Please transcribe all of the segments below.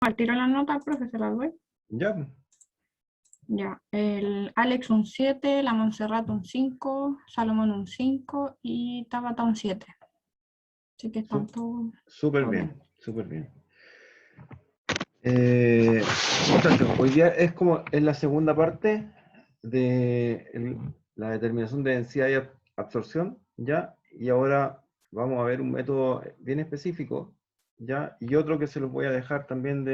Al tiro la nota, profe, se la doy. Ya, Ya, el Alex un 7, la Montserrat un 5, Salomón un 5 y Tabata un 7. Así que están Sú- todos súper todo bien. bien, súper bien. Eh, Muchachos, hoy día es como en la segunda parte de la determinación de densidad y absorción, ¿ya? Y ahora vamos a ver un método bien específico, ¿ya? Y otro que se los voy a dejar también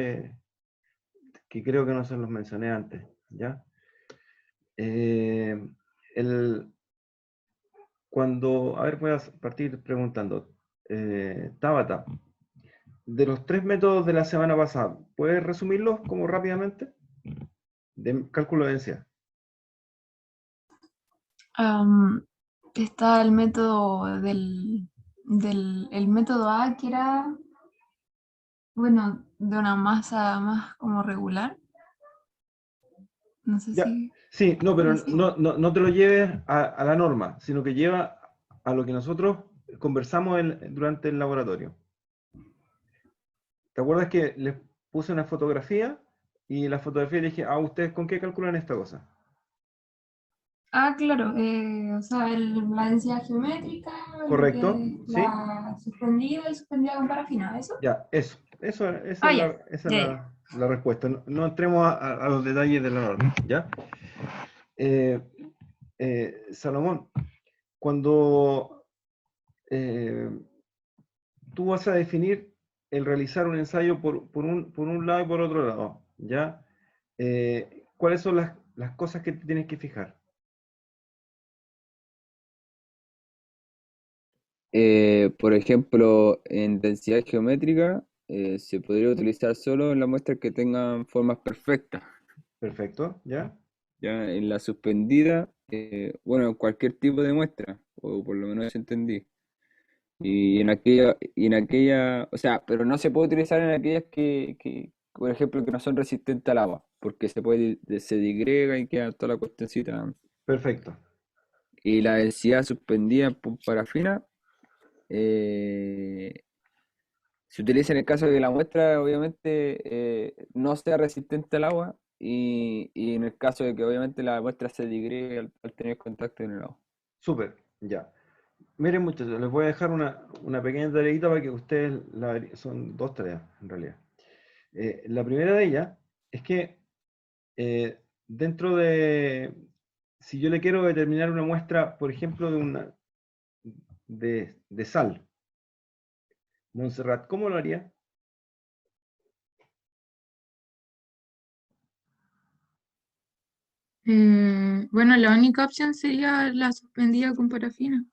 que creo que no se los mencioné antes, ¿ya? Eh, el, a ver, voy a partir preguntando. Tabata, de los tres métodos de la semana pasada, ¿puedes resumirlos como rápidamente? De cálculo de densidad. Am, Está el método el método A, que era, bueno, de una masa más como regular. No sé Ya, si sí, no, es pero así. no te lo lleves a la norma, sino que lleva a lo que nosotros conversamos durante el laboratorio. ¿Te acuerdas que les puse una fotografía y en la fotografía le dije, ¿ustedes con qué calculan esta cosa? Ah, claro, o sea, la densidad geométrica, lo ¿Correcto? que es ¿Sí? la suspendida y suspendida con parafina, ¿eso? Ya, esa es Ah, ya, esa es ya, ya. la respuesta. No entremos a los detalles de la norma, ¿ya? Eh, Salomón, cuando eh, tú vas a definir el realizar un ensayo por un lado y por otro lado, ¿ya? ¿Cuáles son las cosas que te tienes que fijar? Por ejemplo, en densidad geométrica se podría utilizar solo en las muestras que tengan formas perfectas. Perfecto, ¿ya? Ya en la suspendida, bueno, en cualquier tipo de muestra, o por lo menos eso entendí. Y en aquella, o sea, pero no se puede utilizar en aquellas por ejemplo, que no son resistentes al agua, porque se digrega y queda toda la cuestioncita. Perfecto. Y la densidad suspendida por parafina eh, se utiliza en el caso de que la muestra obviamente no sea resistente al agua y en el caso de que obviamente la muestra se digregue al tener contacto en el agua. Súper, ya. Miren muchachos, les voy a dejar una pequeña tareita para que ustedes, son dos tareas en realidad. La primera de ellas es que dentro si yo le quiero determinar una muestra, por ejemplo, de sal, Montserrat, ¿cómo lo haría? Bueno, la única opción sería la suspendida con parafina,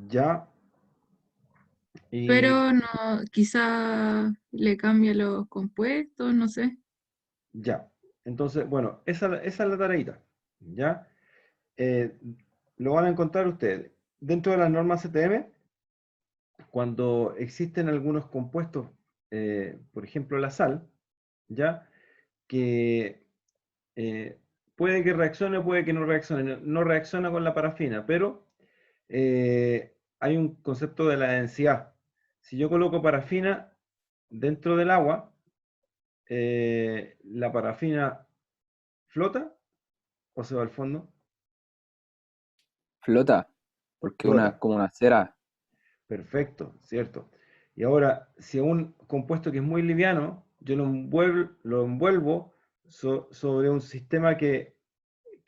Ya, y pero no, quizá le cambia los compuestos, no sé. ya. Entonces, bueno, esa es la tareita. ¿Ya? Eh, lo van a encontrar ustedes. Dentro de las normas CTM, cuando existen algunos compuestos, por ejemplo la sal, ¿ya? Que puede que reaccione, puede que no reaccione. No reacciona con la parafina, pero hay un concepto de la densidad. Si yo coloco parafina dentro del agua, la parafina flota o se va al fondo. Flota, porque Flota. como una cera. Perfecto, cierto. Y ahora, si a un compuesto que es muy liviano, yo lo envuelvo sobre un sistema que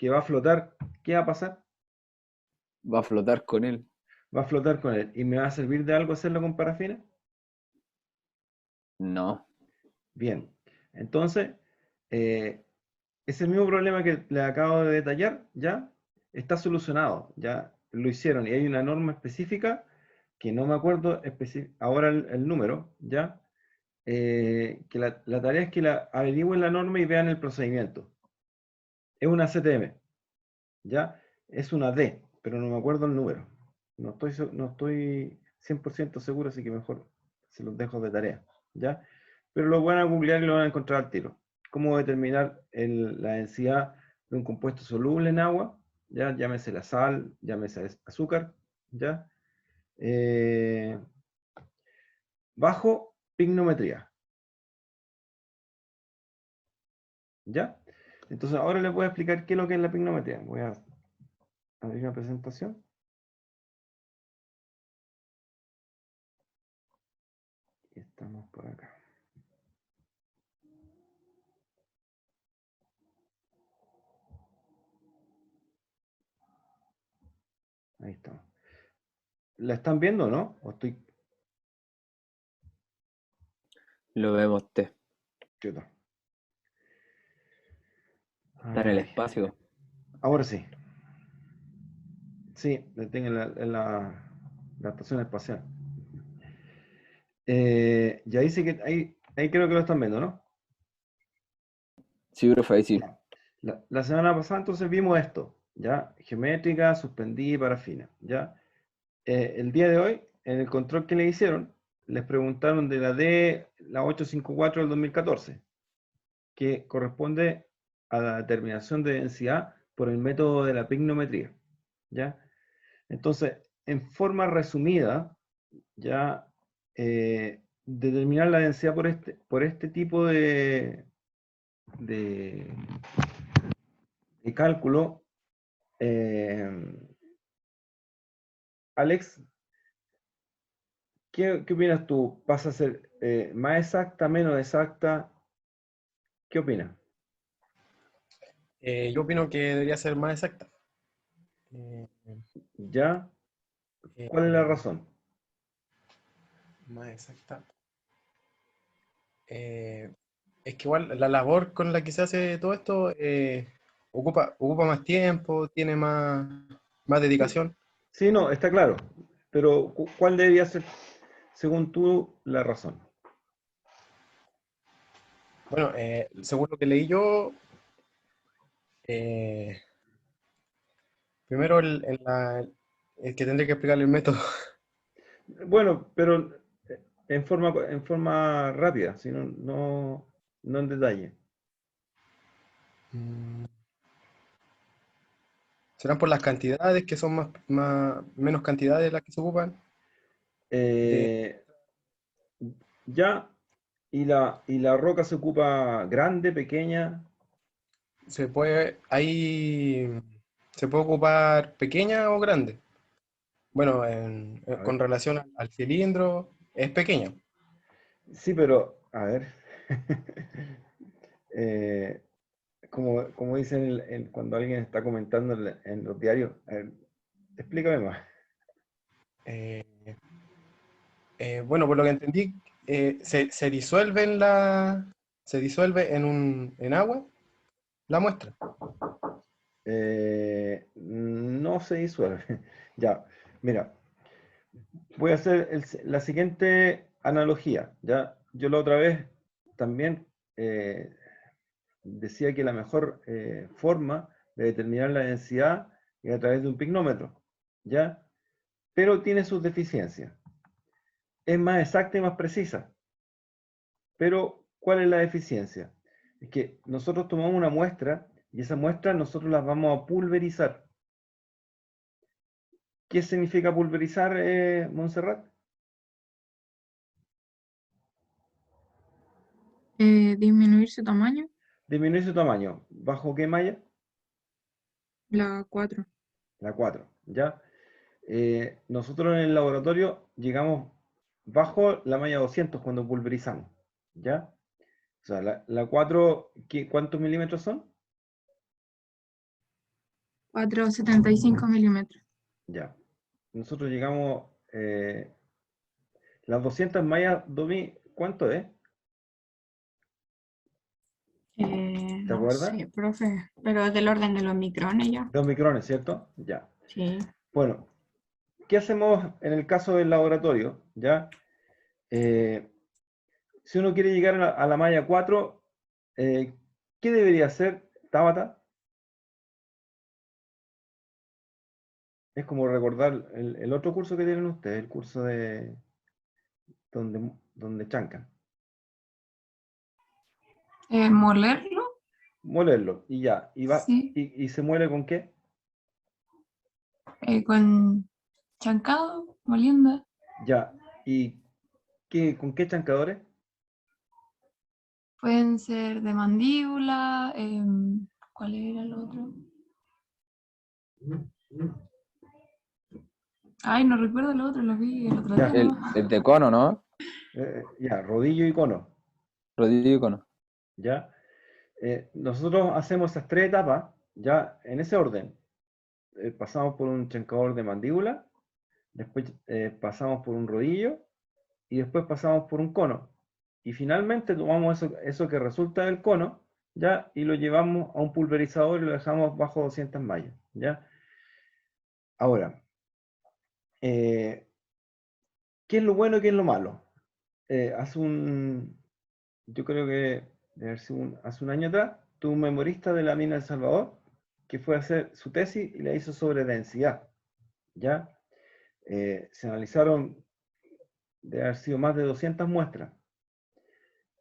va a flotar, ¿qué va a pasar? Va a flotar con él. Va a flotar con él. ¿Y me va a servir de algo hacerlo con parafina? No. Bien. Entonces, eh, ese mismo problema que le acabo de detallar, ya está solucionado, ya lo hicieron y hay una norma específica que no me acuerdo ahora el número, ya, que la tarea es que la averigüen la norma y vean el procedimiento. Es una CTM, ya, es una D, pero no me acuerdo el número. No estoy 100% seguro, así que mejor se los dejo de tarea, ya. Pero lo van a googlear y lo van a encontrar al tiro. Cómo determinar la densidad de un compuesto soluble en agua, ya, llámese la sal, llámese azúcar, ya, eh, bajo pignometría, ¿ya? Entonces ahora les voy a explicar qué es lo que es la pignometría. Voy a abrir una presentación. Y estamos por acá. Ahí estamos. ¿La están viendo, no? ¿O estoy Lo vemos usted. quieto? Está en el Ay, espacio. ahora sí. Sí, la tengo la estación espacial. Y ahí sí que, ahí creo que lo están viendo, ¿no? Sí, profe, ahí sí. La semana pasada entonces vimos esto, ¿ya? Geométrica, suspendida y parafina, ¿ya? El día de hoy, en el control que le hicieron, les preguntaron de la 854 del 2014, que corresponde a la determinación de densidad por el método de la pignometría, ¿ya? Entonces, en forma resumida, ya determinar la densidad por este tipo de, de cálculo, Alex, ¿qué opinas tú? ¿Pasa a ser más exacta, menos exacta? ¿Qué opinas? Yo opino que debería ser más exacta. Eh, ¿Ya? ¿Cuál es la eh, razón? Más exacta. Es que igual la labor con la que se hace todo esto ocupa más tiempo, tiene más Sí, dedicación. sí, no, está claro. Pero ¿cuál debería ser, según tú, la razón? Bueno, según lo que leí yo, eh, primero el que tendría que explicar el método. Bueno, pero en forma rápida, si no, no en detalle. Mm, serán por las cantidades, que son menos cantidades las que se ocupan. De, Eh, ya, y la roca se ocupa grande, pequeña. ahí se puede ocupar pequeña o grande. Bueno, A con ver. relación al cilindro, es pequeña. Sí, pero, a ver. Eh, como dicen cuando alguien está comentando en los diarios, a ver, explícame más. Eh, bueno, por lo que entendí, se disuelve se disuelve en agua la muestra. No se disuelve. Ya, mira, voy a hacer la siguiente analogía. Ya, yo la otra vez también decía que la mejor forma de determinar la densidad es a través de un pignómetro, ¿ya? Pero tiene sus deficiencias. Es más exacta y más precisa. Pero, ¿cuál es la deficiencia? Es que nosotros tomamos una muestra y esa muestra nosotros la vamos a pulverizar. ¿Qué significa pulverizar, Montserrat? Disminuir su tamaño, Disminuir su tamaño. ¿Bajo qué malla? la 4. La 4, ¿ya? Nosotros en el laboratorio llegamos bajo la malla 200 cuando pulverizamos, ¿ya? O sea, la 4, ¿cuántos milímetros son? 4,75 milímetros. Ya. Nosotros llegamos, las 200 mallas, Domi, ¿cuánto es? ¿Te No acuerdas? sé, profe, pero es del orden de los micrones ya. 2 micrones, ¿cierto? Ya. Sí. Bueno, ¿qué hacemos en el caso del laboratorio? ¿Ya? Si uno quiere llegar a la malla 4, ¿qué debería hacer, Tabata? Es como recordar el otro curso que tienen ustedes, el curso de donde chancan. Molerlo, Molerlo, y ya. sí, ¿Y se muele con qué? con chancado, molienda, Ya. ¿Y con qué chancadores? pueden ser de mandíbula, ¿cuál era el otro? Ay, no recuerdo el otro, lo vi el otro Ya. día. El, ¿No? el de cono, ¿no? Ya, rodillo y cono. Rodillo y cono. ¿Ya? Nosotros hacemos esas 3 etapas, ya en ese orden. Pasamos por un chancador de mandíbula, después pasamos por un rodillo y después pasamos por un cono. Y finalmente tomamos eso que resulta del cono, ¿ya? Y lo llevamos a un pulverizador y lo dejamos bajo 200 mallas, ¿ya? Ahora, ¿qué es lo bueno y qué es lo malo? Yo creo que debe haber sido hace un año atrás, tuve un memorista de la mina de El Salvador que fue a hacer su tesis y la hizo sobre densidad, ¿ya? Se analizaron, debe haber sido más de 200 muestras,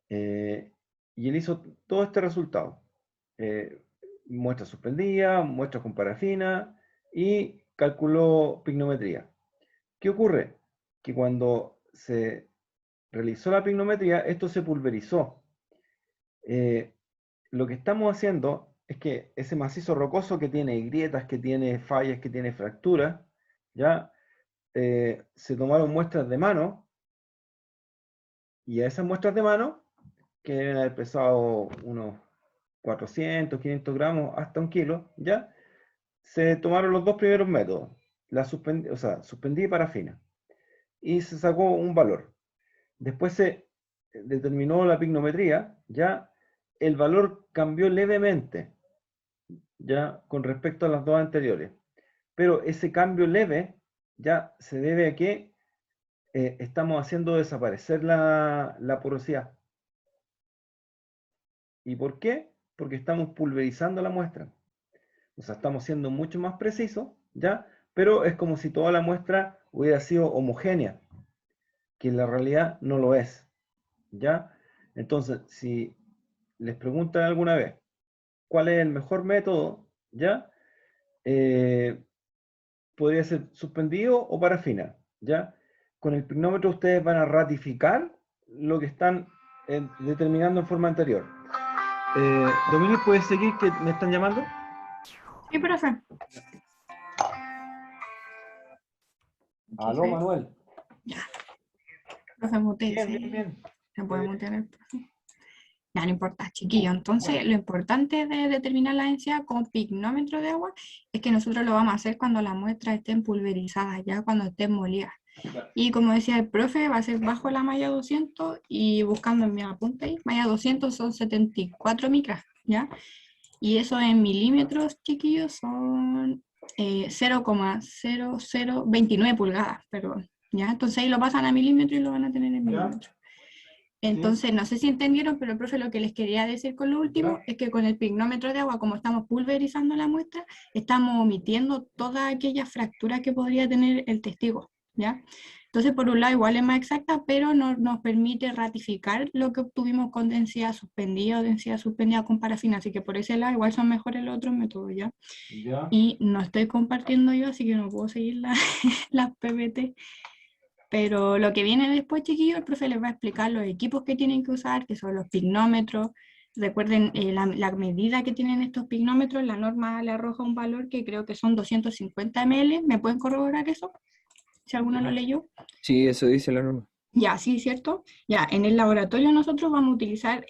y él hizo todo este resultado. Muestras suspendidas, muestras con parafina y calculó pignometría. ¿Qué ocurre? Que cuando se realizó la pignometría, esto se pulverizó. Lo que estamos haciendo es que ese macizo rocoso que tiene grietas, que tiene fallas, que tiene fracturas, ya se tomaron muestras de mano y a esas muestras de mano, que deben haber pesado unos 400, 500 gramos hasta 1 kilo, ya se tomaron los 2 primeros métodos, suspendida y parafina, y se sacó un valor. Después se determinó la pignometría, ya el valor cambió levemente, ya con respecto a las 2 anteriores. Pero ese cambio leve ya se debe a que estamos haciendo desaparecer la porosidad. ¿Y por qué? Porque estamos pulverizando la muestra. O sea, estamos siendo mucho más precisos, ¿ya? Pero es como si toda la muestra hubiera sido homogénea, que en la realidad no lo es, ¿ya? Entonces, si les preguntan alguna vez cuál es el mejor método, ¿ya? Podría ser suspendido o parafina, ¿ya? Con el picnómetro ustedes van a ratificar lo que están determinando en forma anterior. Dominic, ¿puedes seguir que me están llamando? Sí, profe. Aló, Manuel. Ya. Profe, muteese. Bien, bien. Se puede mutear el profe. Ya, no importa, chiquillo. Entonces, lo importante de determinar la densidad con picnómetro de agua es que nosotros lo vamos a hacer cuando las muestras estén pulverizadas, ya cuando estén molidas. Y como decía el profe, va a ser bajo la malla 200 y buscando en mi apunte ahí, malla 200 son 74 micras, ¿ya? Y eso en milímetros, chiquillos, son 0,0029 pulgadas, perdón, ¿ya? Entonces ahí lo pasan a milímetros y lo van a tener en milímetros. Entonces, no sé si entendieron, pero el profe lo que les quería decir con lo último es que con el picnómetro de agua, como estamos pulverizando la muestra, estamos omitiendo todas aquellas fracturas que podría tener el testigo, ¿ya? Entonces, por un lado, igual es más exacta, pero no nos permite ratificar lo que obtuvimos con densidad suspendida o densidad suspendida con parafina, así que por ese lado igual son mejores los otros métodos, ¿ya? Y no estoy compartiendo yo, así que no puedo seguir las PPT. Pero lo que viene después, chiquillos, el profe les va a explicar los equipos que tienen que usar, que son los picnómetros. Recuerden la medida que tienen estos picnómetros, la norma le arroja un valor que creo que son 250 ml. ¿Me pueden corroborar eso? Si alguno lo leyó. Sí, eso dice la norma. Ya, sí, ¿cierto? Ya, en el laboratorio nosotros vamos a utilizar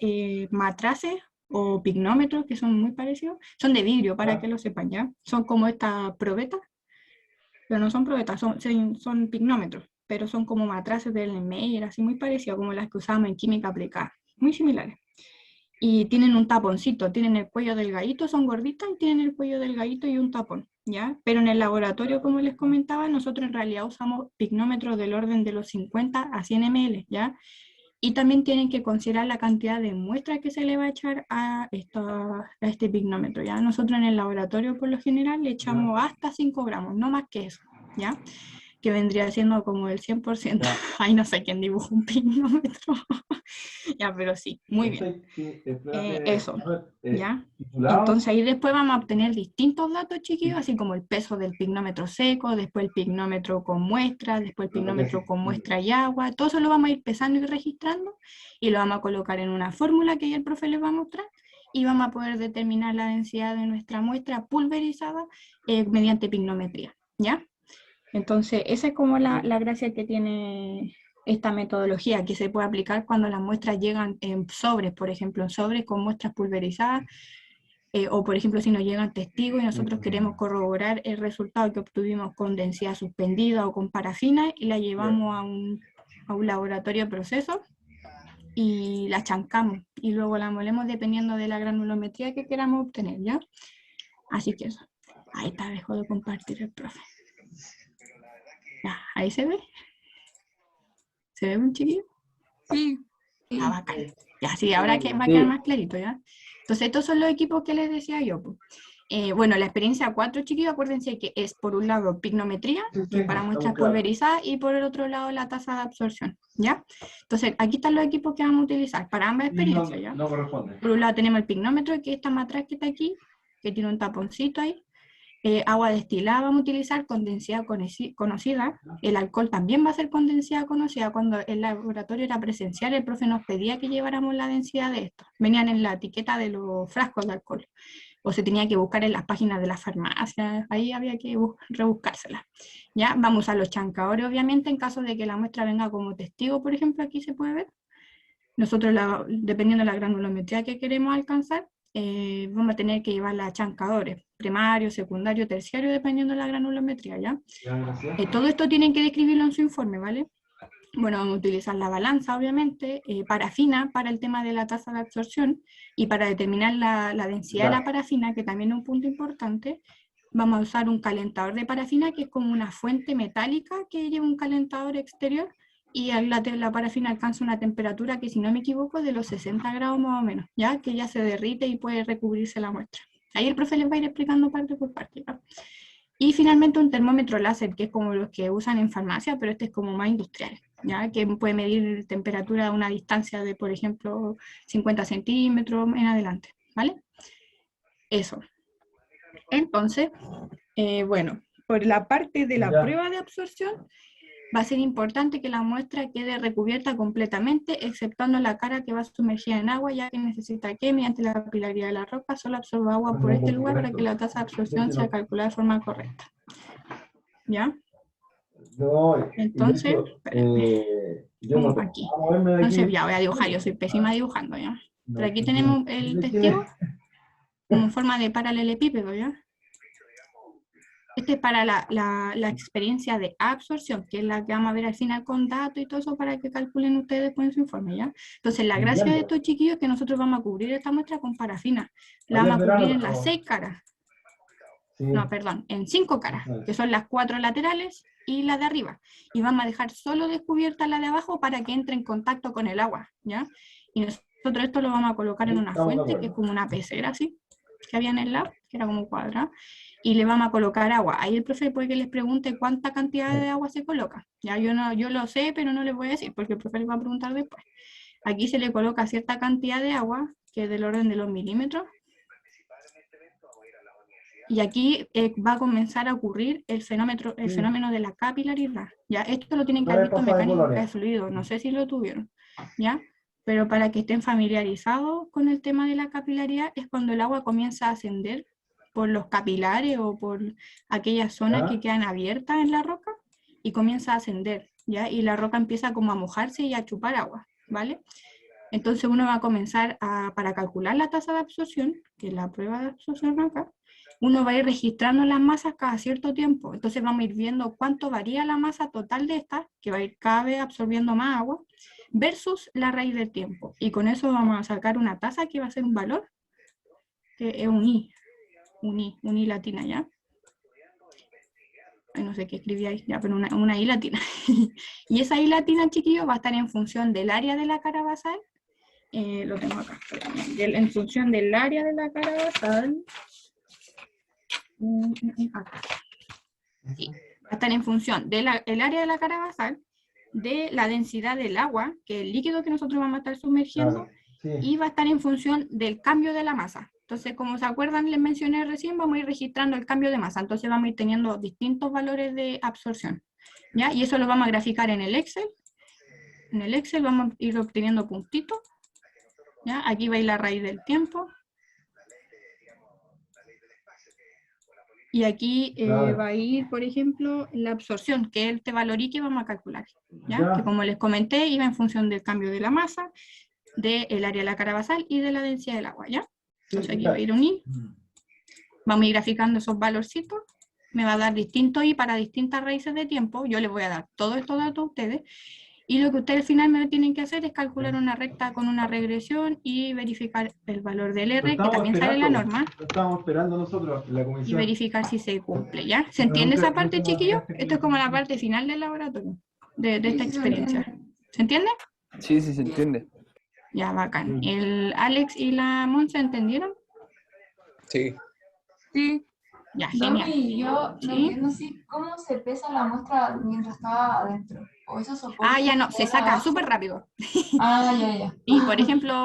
matraces o picnómetros que son muy parecidos. Son de vidrio, para que lo sepan, ¿ya? Son como esta probeta, pero no son probetas, son picnómetros, pero son como matraces del Meyer, así muy parecidos como las que usamos en química aplicada, muy similares. Y tienen un taponcito, tienen el cuello delgadito, son gorditas y tienen el cuello delgadito y un tapón, ¿ya? Pero en el laboratorio, como les comentaba, nosotros en realidad usamos picnómetros del orden de los 50 a 100 ml, ¿ya? Y también tienen que considerar la cantidad de muestras que se le va a echar a este picnómetro, ¿ya? Nosotros en el laboratorio, por lo general, le echamos hasta 5 gramos, no más que eso, ¿ya? que vendría siendo como el 100%. Ya. Ay, no sé quién dibuja un pignómetro. Ya, pero sí, muy bien. Entonces, espérate, Eso, a ver, ¿ya? titulado. Entonces ahí después vamos a obtener distintos datos, chiquillos, así como el peso del pignómetro seco, después el pignómetro con muestra, después el pignómetro con muestra y agua. Todo eso lo vamos a ir pesando y registrando y lo vamos a colocar en una fórmula que ya el profe les va a mostrar y vamos a poder determinar la densidad de nuestra muestra pulverizada mediante pignometría, ¿ya? Entonces esa es como la gracia que tiene esta metodología, que se puede aplicar cuando las muestras llegan en sobres, por ejemplo, en sobres con muestras pulverizadas, o por ejemplo si nos llegan testigos y nosotros queremos corroborar el resultado que obtuvimos con densidad suspendida o con parafina y la llevamos a un laboratorio de procesos y la chancamos y luego la molemos dependiendo de la granulometría que queramos obtener, ¿ya? Así que eso. Ahí está, dejo de compartir el profe. Ya, ahí se ve. ¿Se ve un chiquillo? Sí. Ah, bacán. Ya, sí, ahora que va a quedar más clarito, ¿ya? Entonces, estos son los equipos que les decía yo. Pues. Bueno, la experiencia 4, chiquillos, acuérdense que es por un lado pignometría, que es para muestras pulverizadas, y por el otro lado la tasa de absorción, ¿ya? Entonces, aquí están los equipos que vamos a utilizar para ambas experiencias, ¿ya? No corresponde. Por un lado tenemos el pignómetro, que está más atrás que está aquí, que tiene un taponcito ahí. Agua destilada vamos a utilizar con densidad conocida. El alcohol también va a ser con densidad conocida. Cuando el laboratorio era presencial, el profe nos pedía que lleváramos la densidad de esto. Venían en la etiqueta de los frascos de alcohol. O se tenía que buscar en las páginas de las farmacias. Ahí había que rebuscárselas. ¿Ya? Vamos a usar los chancadores, obviamente, en caso de que la muestra venga como testigo, por ejemplo, aquí se puede ver. Nosotros, dependiendo de la granulometría que queremos alcanzar, vamos a tener que llevar a chancadores, primario, secundario, terciario, dependiendo de la granulometría, ¿ya? Todo esto tienen que describirlo en su informe, ¿vale? Bueno, vamos a utilizar la balanza, obviamente, parafina para el tema de la tasa de absorción y para determinar la densidad de la parafina, que también es un punto importante, vamos a usar un calentador de parafina que es como una fuente metálica que lleva un calentador exterior y la parafina alcanza una temperatura que, si no me equivoco, es de los 60 grados más o menos, ya que ya se derrite y puede recubrirse la muestra. Ahí el profe les va a ir explicando parte por parte, ¿no? Y finalmente un termómetro láser, que es como los que usan en farmacia, pero este es como más industrial, ¿ya? Que puede medir temperatura a una distancia de, por ejemplo, 50 centímetros en adelante, ¿vale? Eso. Entonces, bueno, por la parte de la prueba de absorción, va a ser importante que la muestra quede recubierta completamente, exceptuando la cara que va sumergida en agua, ya que necesita que, mediante la capilaridad de la roca, solo absorba agua por este lugar para que la tasa de absorción sea calculada de forma correcta. ¿Ya? Entonces, como aquí. Entonces, ya voy a dibujar, yo soy pésima dibujando, ¿ya? Pero aquí tenemos el testigo como en forma de paralelepípedo, ¿ya? Este es para la experiencia de absorción, que es la que vamos a ver al final con datos y todo eso para que calculen ustedes después en su informe, ¿ya? Entonces, la gracia de estos chiquillos es que nosotros vamos a cubrir esta muestra con parafina. La vamos a cubrir en las 6 caras. No, perdón, en 5 caras, que son las 4 laterales y la de arriba. Y vamos a dejar solo descubierta la de abajo para que entre en contacto con el agua, ¿ya? Y nosotros esto lo vamos a colocar en una fuente, que es como una pecera, así, que había en el lab, que era como cuadrada, y le vamos a colocar agua. Ahí el profe puede que les pregunte cuánta cantidad de agua se coloca. Ya yo lo sé, pero no les voy a decir, porque el profe les va a preguntar después. Aquí se le coloca cierta cantidad de agua, que es del orden de los milímetros, y aquí va a comenzar a ocurrir el fenómeno de la capilaridad. ¿Ya? Esto lo tienen que haber visto en mecánica de fluidos, no sé si lo tuvieron, ¿ya? Pero para que estén familiarizados con el tema de la capilaridad es cuando el agua comienza a ascender por los capilares o por aquellas zonas que quedan abiertas en la roca y comienza a ascender, ¿ya? Y la roca empieza como a mojarse y a chupar agua, ¿vale? Entonces uno va a comenzar para calcular la tasa de absorción, que es la prueba de absorción acá, uno va a ir registrando las masas cada cierto tiempo. Entonces vamos a ir viendo cuánto varía la masa total de esta, que va a ir cada vez absorbiendo más agua, versus la raíz del tiempo. Y con eso vamos a sacar una tasa que va a ser un valor, que es un I latina, ¿ya? Ay, no sé qué escribí ahí, ya, pero una I latina. Y esa I latina, chiquillos, va a estar en función del área de la cara basal. Lo tengo acá. En función del área de la cara basal. Acá. Sí. a estar en función del área de la cara basal, de la densidad del agua, que es el líquido que nosotros vamos a estar sumergiendo, y va a estar en función del cambio de la masa. Entonces, como se acuerdan, les mencioné recién, vamos a ir registrando el cambio de masa. Entonces vamos a ir teniendo distintos valores de absorción, ¿ya? Y eso lo vamos a graficar en el Excel. En el Excel vamos a ir obteniendo puntitos, ¿ya? Aquí va a ir la raíz del tiempo. Y aquí va a ir, por ejemplo, la absorción, que es este valor I que vamos a calcular, ¿ya? Que como les comenté, iba en función del cambio de la masa, del área de la cara basal y de la densidad del agua, ¿ya? Entonces aquí va a ir un I. Vamos a ir graficando esos valorcitos. Me va a dar distintos I para distintas raíces de tiempo. Yo les voy a dar todos estos datos a ustedes. Y lo que ustedes al final me tienen que hacer es calcular una recta con una regresión y verificar el valor del R, que también sale en la norma. Lo estamos esperando nosotros, la Y comisión. verificar si se cumple, ¿ya? ¿Se entiende esa parte, chiquillos? Esto es como la parte final del laboratorio, de esta experiencia. ¿Se entiende? Sí, sí, se entiende. Ya, bacán. ¿El Alex y la Monza entendieron? Sí. Sí. Ya, genial. Domi, yo no ¿Sí? entiendo si cómo se pesa la muestra mientras está adentro. O esos soportes Ah, ya no, que se van saca abajo. súper rápido. Ah, ya, ya. Y por ejemplo,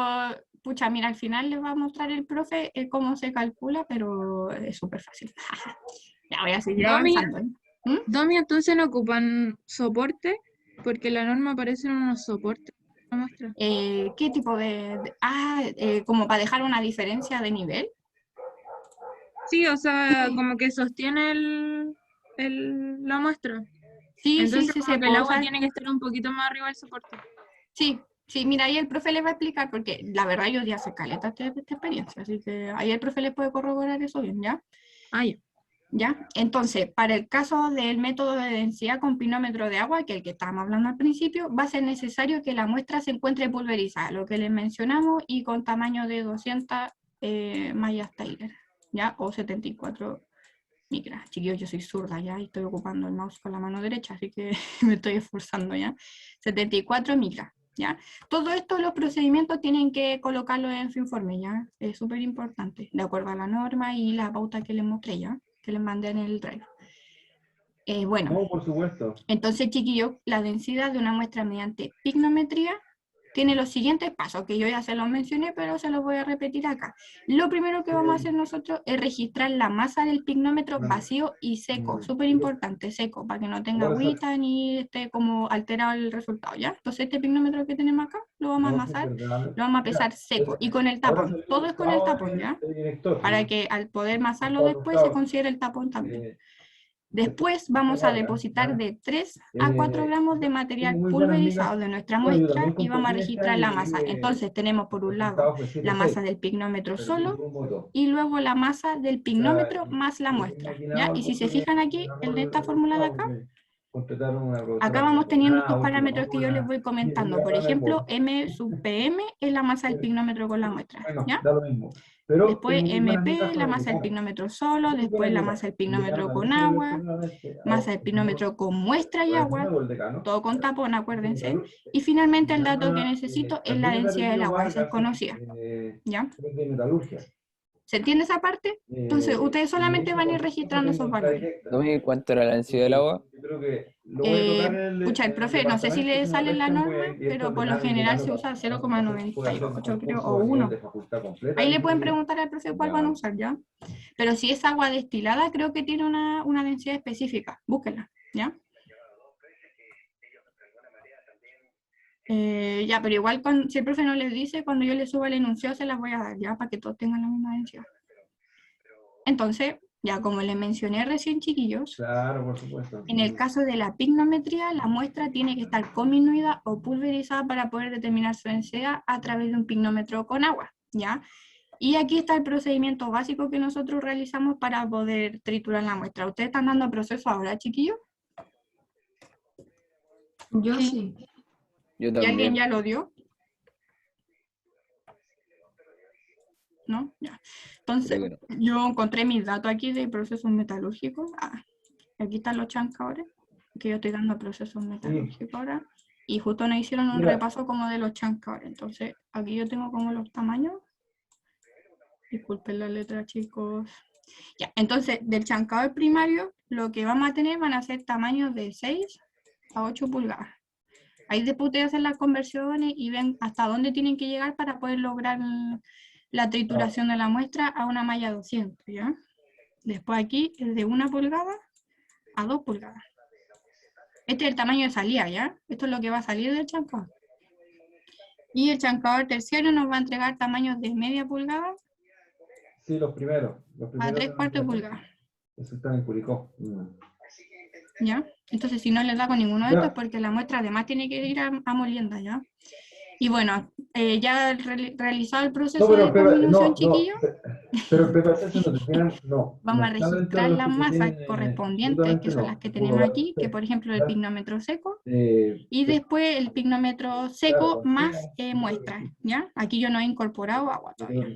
pucha, mira, al final les va a mostrar el profe cómo se calcula, pero es súper fácil. Ya voy a seguir Domi, avanzando. ¿Mm? Domi, entonces no ocupan soporte, porque la norma aparecen unos soportes. ¿La muestra? ¿Qué tipo de como para dejar una diferencia de nivel? Sí, o sea, como que sostiene la muestra. Sí, Entonces, sí, como se que el puede agua usar. tiene que estar un poquito más arriba del soporte. Sí, sí, mira, ahí el profe le va a explicar, porque la verdad yo ya hace caleta esta experiencia, así que ahí el profe le puede corroborar eso bien, ¿ya? Ah, ya. ¿Ya? Entonces, para el caso del método de densidad con pinómetro de agua, que es el que estábamos hablando al principio, va a ser necesario que la muestra se encuentre pulverizada, lo que les mencionamos, y con tamaño de 200 mallas Taylor, ¿ya? O 74 micras. Chiquillos, yo soy zurda, ¿ya? Y estoy ocupando el mouse con la mano derecha, así que me estoy esforzando, ¿ya? 74 micras, ¿ya? Todo esto, los procedimientos tienen que colocarlo en su informe, ¿ya? Es súper importante, de acuerdo a la norma y la pauta que les mostré, ¿ya? Que les mandé en el drive. Bueno, No, por supuesto. entonces, chiquillos, la densidad de una muestra mediante pignometría tiene los siguientes pasos, que yo ya se los mencioné, pero se los voy a repetir acá. Lo primero que vamos a hacer nosotros es registrar la masa del pignómetro vacío y seco, súper importante, seco, para que no tenga agüita ni esté como alterado el resultado, ¿ya? Entonces este pignómetro que tenemos acá, lo vamos a amasar, lo vamos a pesar seco, y con el tapón, todo es con el tapón, ¿ya? Para que al poder amasarlo después se considere el tapón también. Después vamos a depositar de 3 a 4 gramos de material pulverizado de nuestra muestra y vamos a registrar la masa. Entonces tenemos por un lado la masa del pignómetro solo y luego la masa del pignómetro más la muestra, ¿ya? Y si se fijan aquí, en esta fórmula de acá vamos teniendo estos parámetros que yo les voy comentando. Por ejemplo, M sub PM es la masa del pignómetro con la muestra, ¿ya? Después MP, la masa del pignómetro solo, después la masa del pignómetro con agua, masa del pignómetro con muestra y agua, todo con tapón, acuérdense. Y finalmente el dato que necesito es la densidad del agua, esa es conocida, ¿ya? ¿Se entiende esa parte? Entonces, ustedes solamente van a ir registrando esos valores. Domi, ¿cuánto era la densidad del agua? Pucha, el profe, no sé si le sale la norma, pero por lo general se usa 0,98, creo, o 1. Ahí le pueden preguntar al profe cuál van a usar, ¿ya? Pero si es agua destilada, creo que tiene una densidad específica. Búsquenla, ¿ya? Ya, pero igual si el profe no les dice, cuando yo les suba el enunciado se las voy a dar, ¿ya? Para que todos tengan la misma densidad. Entonces, ya como les mencioné recién, chiquillos, Claro, por supuesto. en el caso de la pignometría, la muestra tiene que estar cominuida o pulverizada para poder determinar su densidad a través de un pignómetro con agua, ¿ya? Y aquí está el procedimiento básico que nosotros realizamos para poder triturar la muestra. ¿Ustedes están dando proceso ahora, chiquillos? Yo sí. Yo ¿Y alguien también. ya lo dio? ¿No? Ya. Entonces, Creo que no. yo encontré mis datos aquí de procesos metalúrgicos. Aquí están los chancadores, que yo estoy dando procesos metalúrgicos ahora. Y justo nos hicieron un repaso como de los chancadores. Entonces, aquí yo tengo como los tamaños. Disculpen la letra, chicos. Ya, entonces, del chancador primario lo que vamos a tener van a ser tamaños de 6 a 8 pulgadas. Ahí después ustedes hacen las conversiones y ven hasta dónde tienen que llegar para poder lograr la trituración de la muestra a una malla 200, ¿ya? Después aquí es de 1 pulgada a 2 pulgadas. Este es el tamaño de salida, ¿ya? Esto es lo que va a salir del chancador. Y el chancador terciario nos va a entregar tamaños de media pulgada Sí, los primeros. a 3/4 pulgadas. Eso están en Curicó. ¿Ya? Entonces, si no les da con ninguno de Ya. estos, porque la muestra además tiene que ir a molienda, ¿ya? Y bueno, ya realizado el proceso de combinación, chiquillos, pero el PPCS no tienen, no. vamos a no está dentro registrar de los las que se masas tienen, correspondientes, que son absolutamente las que no. tenemos Puro aquí, que seco, por ejemplo el ¿ya? pignómetro seco, y después el pignómetro seco más muestra, ¿ya? Aquí yo no he incorporado agua todavía.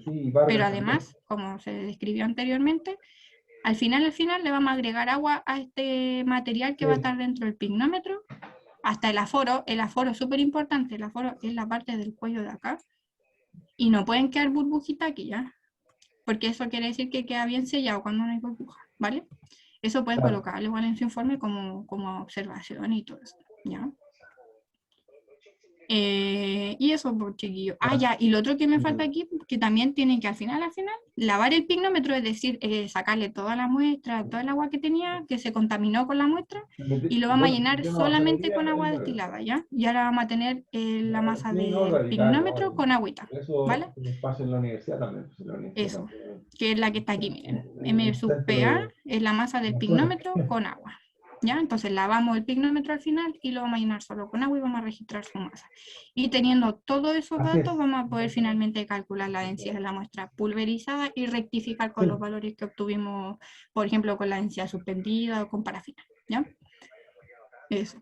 Pero además, como se describió anteriormente, al final le vamos a agregar agua a este material que va a estar dentro del pignómetro, hasta el aforo es súper importante, el aforo es la parte del cuello de acá, y no pueden quedar burbujitas aquí, ¿ya? Porque eso quiere decir que queda bien sellado cuando no hay burbuja, ¿vale? Eso pueden Claro. colocarlo igual en su informe como observación y todo eso, ¿ya? Y eso, por chiquillo. Ah, ya, y lo otro que me falta aquí, que también tienen que al final, lavar el pignómetro, es decir, sacarle toda la muestra, toda el agua que tenía, que se contaminó con la muestra, y lo vamos a llenar solamente con agua destilada, ¿ya? Y ahora vamos a tener la masa del pignómetro con agüita, ¿vale? Pasa en la universidad también. Eso, que es la que está aquí, miren. M sub PA es la masa del pignómetro con agua. ¿Ya? Entonces lavamos el pignómetro al final y lo vamos a llenar solo con agua y vamos a registrar su masa. Y teniendo todos esos datos, vamos a poder finalmente calcular la densidad de la muestra pulverizada y rectificar con los valores que obtuvimos, por ejemplo, con la densidad suspendida o con parafina. ¿Ya? Eso.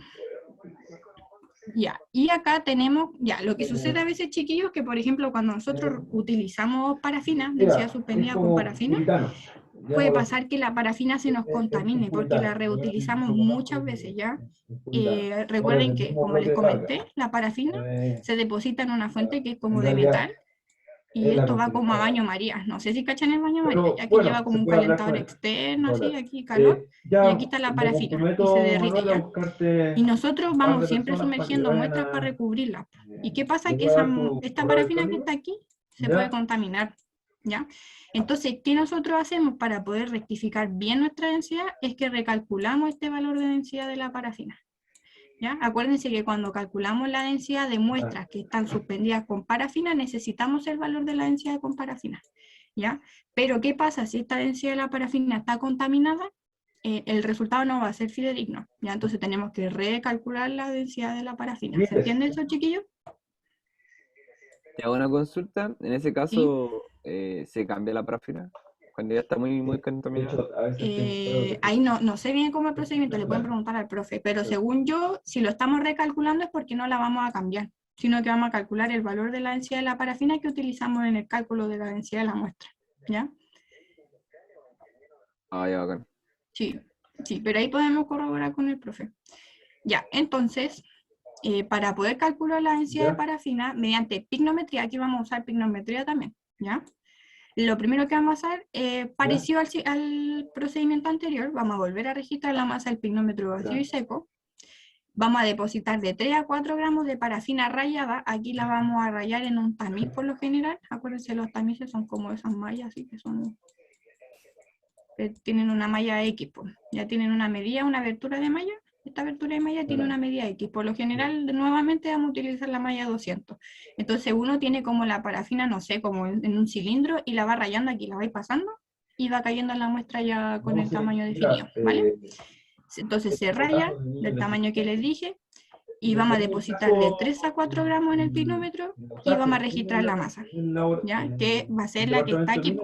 Ya, y acá tenemos, ya, lo que sucede a veces, chiquillos, que por ejemplo, cuando nosotros utilizamos parafina, densidad suspendida con parafina, puede pasar que la parafina se nos contamine porque la reutilizamos muchas veces, ¿ya? Recuerden que, como les comenté, la parafina se deposita en una fuente que es como de metal, y esto va como a baño María. No sé si cachan el baño María, ya que lleva como un calentador externo, así, aquí calor, y aquí está la parafina, y se derrite ya. Y nosotros vamos siempre sumergiendo muestras para recubrirla. ¿Y qué pasa? Que esta parafina que está aquí se puede contaminar, ¿ya? Entonces, ¿qué nosotros hacemos para poder rectificar bien nuestra densidad? Es que recalculamos este valor de densidad de la parafina, ¿ya? Acuérdense que cuando calculamos la densidad de muestras que están suspendidas con parafina, necesitamos el valor de la densidad con parafina, ¿ya? Pero ¿qué pasa si esta densidad de la parafina está contaminada? El resultado no va a ser fidedigno, ¿ya? Entonces tenemos que recalcular la densidad de la parafina. ¿Se entiende eso, chiquillos? Te hago una consulta. En ese caso, ¿se cambia la parafina? Cuando ya está muy contaminada. Ahí no sé bien cómo es el procedimiento, le pueden preguntar al profe, pero según yo, si lo estamos recalculando es porque no la vamos a cambiar, sino que vamos a calcular el valor de la densidad de la parafina que utilizamos en el cálculo de la densidad de la muestra, ¿ya? Ah, ya, bacán. Sí, pero ahí podemos corroborar con el profe. Ya, entonces, para poder calcular la densidad de parafina mediante pignometría, aquí vamos a usar pignometría también, ¿ya? Lo primero que vamos a hacer, parecido al procedimiento anterior, vamos a volver a registrar la masa del pignómetro vacío y seco. Vamos a depositar de 3 a 4 gramos de parafina rallada. Aquí la vamos a rallar en un tamiz por lo general. Acuérdense, los tamices son como esas mallas, así que son... tienen una malla X, pues. Ya tienen una medida, una abertura de malla. Esta abertura de malla tiene una medida X. Por lo general, nuevamente vamos a utilizar la malla 200. Entonces uno tiene como la parafina, no sé, como en un cilindro y la va rayando aquí, la va pasando y va cayendo en la muestra ya con el tamaño definido, ¿vale? Entonces se raya del tamaño que les dije y vamos a depositar de 3 a 4 gramos en el pignómetro y vamos a registrar la masa, ¿ya? Que va a ser la que está aquí,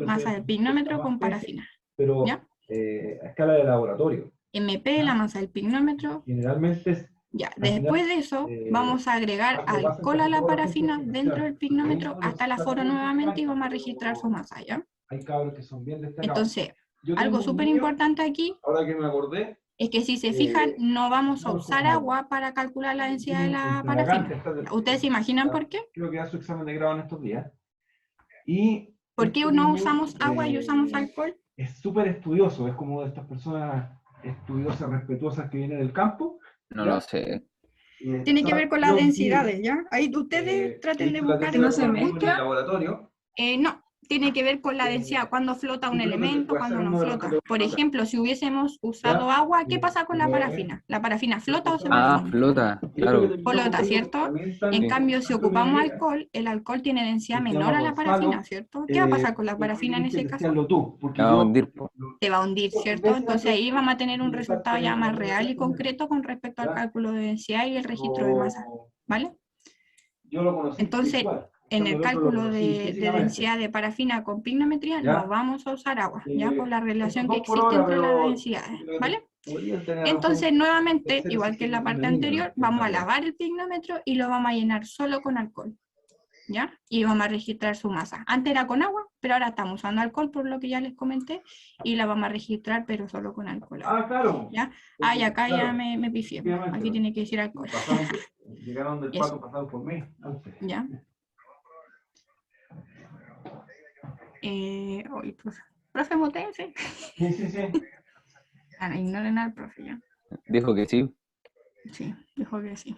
masa del pignómetro con parafina, ¿ya? A escala de laboratorio. MP, la masa del pignómetro. Generalmente ya, después de eso vamos a agregar alcohol a la parafina dentro del pignómetro hasta el aforo nuevamente y vamos a registrar su masa, ¿ya? Hay cabros que son bien destacados. Entonces, algo súper importante aquí ahora que me acordé, es que si se fijan, no vamos a usar agua para calcular la densidad de la parafina. ¿Ustedes se imaginan por qué? Creo que da su examen de grado en estos días. ¿Por qué no usamos agua y usamos alcohol? es súper estudioso, es como de estas personas estudiosas, respetuosas que vienen del campo. No ¿ya? lo sé. Tiene que ver con las Sabe densidades, ¿ya? Ahí ustedes traten de buscar. ¿Que no se en el mezcla? laboratorio. No, tiene que ver con la densidad, cuando flota un elemento, cuando no flota. Por ejemplo, si hubiésemos usado agua, ¿qué pasa con la parafina? ¿La parafina flota o se va al Ah, fondo? flota, claro. Flota, ¿cierto? En Sí. cambio, si ocupamos alcohol, el alcohol tiene densidad menor a la parafina, ¿cierto? ¿Qué va a pasar con la parafina en ese caso? Me va a hundir, po. Se va a hundir, ¿cierto? Entonces ahí vamos a tener un resultado ya más real y concreto con respecto al cálculo de densidad y el registro de masa, ¿vale? Entonces, en el cálculo de densidad de parafina con pignometría no vamos a usar agua, ya por la relación que existe entre las densidades, ¿vale? Entonces, nuevamente, igual que en la parte anterior, vamos a lavar el pignómetro y lo vamos a llenar solo con alcohol, ¿ya? Y vamos a registrar su masa. Antes era con agua, pero ahora estamos usando alcohol, por lo que ya les comenté, y la vamos a registrar, pero solo con alcohol. Claro. ¿Ya? Ah, y acá ya me pifié. Aquí tiene que decir alcohol. Llegaron del Eso. Paco, pasaron por mí. ¿Ya? Oye, profe Motense. Sí. Ignoren al profe, ¿ya? Dijo que sí. Sí, dijo que sí.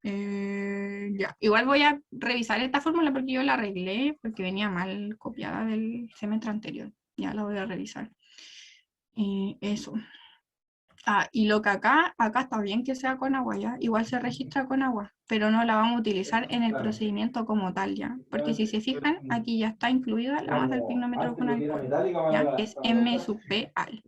Ya, igual voy a revisar esta fórmula porque yo la arreglé porque venía mal copiada del semestre anterior. Ya la voy a revisar. Eso. Ah, y lo que acá está bien que sea con agua, ¿ya? Igual se registra con agua, pero no la vamos a utilizar en el procedimiento como tal, ¿ya? Porque si se fijan, aquí ya está incluida la masa del pignómetro con alcohol, ¿ya? Que es M sub P al.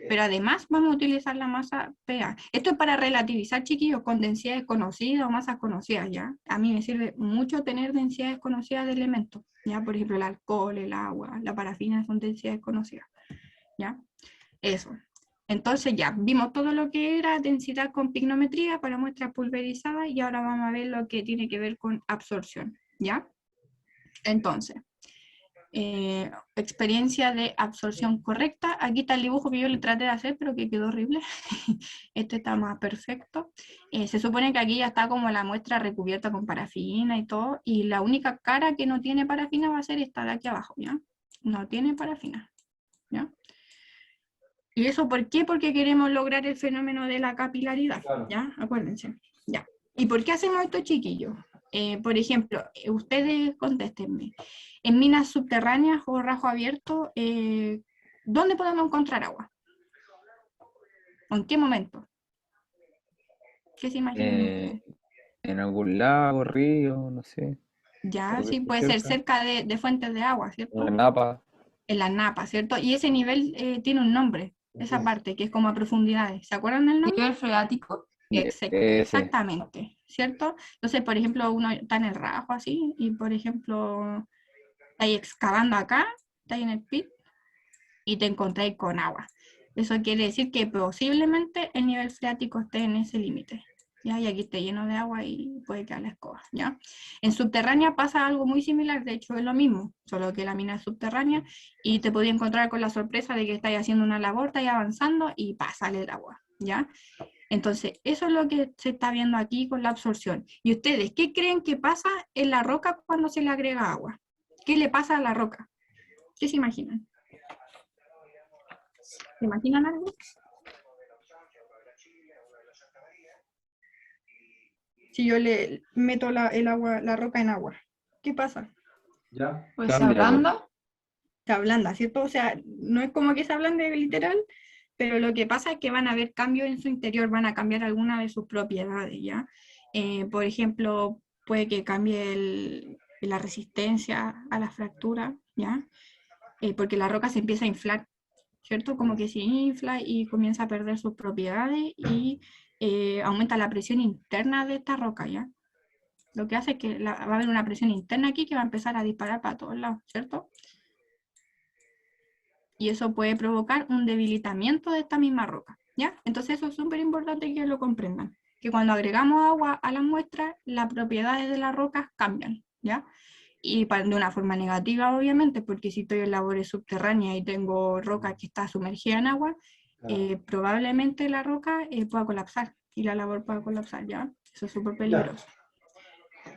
Pero además vamos a utilizar la masa PA. Esto es para relativizar, chiquillos, con densidades conocidas o masas conocidas, ¿ya? A mí me sirve mucho tener densidades conocidas de elementos, ¿ya? Por ejemplo, el alcohol, el agua, la parafina son densidades conocidas, ¿ya? Eso. Entonces ya vimos todo lo que era densidad con pignometría para muestras pulverizadas y ahora vamos a ver lo que tiene que ver con absorción, ¿ya? Entonces, experiencia de absorción correcta. Aquí está el dibujo que yo le traté de hacer, pero que quedó horrible. Este está más perfecto. Se supone que aquí ya está como la muestra recubierta con parafina y todo, y la única cara que no tiene parafina va a ser esta de aquí abajo, ¿ya? No tiene parafina, ¿ya? ¿Y eso por qué? Porque queremos lograr el fenómeno de la capilaridad, ¿ya? Acuérdense, ¿ya? ¿Y por qué hacemos esto, chiquillos? Por ejemplo, ustedes contéstenme. En minas subterráneas o rajo abierto, ¿dónde podemos encontrar agua? ¿En qué momento? ¿Qué se imaginan ustedes? En algún lago, río, no sé. Ya, Algo que sí, esté puede ser cerca. cerca de fuentes de agua, ¿cierto? Una napa. En la napa, ¿cierto? Y ese nivel tiene un nombre, esa parte, que es como a profundidades. ¿Se acuerdan del nombre? Nivel freático. Ese. Exactamente, ¿cierto? Entonces, por ejemplo, uno está en el rajo así, y por ejemplo, estáis excavando acá, estáis en el pit, y te encontráis con agua. Eso quiere decir que posiblemente el nivel freático esté en ese límite, ¿ya? Y aquí está lleno de agua y puede quedar la escoba, ¿ya? En subterránea pasa algo muy similar, de hecho es lo mismo, solo que la mina es subterránea, y te podías encontrar con la sorpresa de que estáis haciendo una labor, estáis avanzando, y sale el agua, ¿ya? Entonces, eso es lo que se está viendo aquí con la absorción. ¿Y ustedes qué creen que pasa en la roca cuando se le agrega agua? ¿Qué le pasa a la roca? ¿Qué se imaginan? ¿Se imaginan algo? Si yo le meto la roca en agua, ¿qué pasa? ¿Ya? Pues se Cambia, ablanda. Se ablanda, ¿cierto? O sea, no es como que se ablande literal, pero lo que pasa es que van a haber cambios en su interior, van a cambiar alguna de sus propiedades, ¿ya? Por ejemplo, puede que cambie la resistencia a la fractura, ¿ya? Porque la roca se empieza a inflar, ¿cierto? Como que se infla y comienza a perder sus propiedades y aumenta la presión interna de esta roca, ¿ya? Lo que hace es que va a haber una presión interna aquí que va a empezar a disparar para todos lados, ¿cierto? Y eso puede provocar un debilitamiento de esta misma roca, ¿ya? Entonces eso es súper importante que lo comprendan, que cuando agregamos agua a las muestras, las propiedades de las rocas cambian, ¿ya? Y de una forma negativa, obviamente, porque si estoy en labores subterráneas y tengo roca que está sumergida en agua, probablemente la roca pueda colapsar y la labor pueda colapsar, ¿ya? Eso es súper peligroso.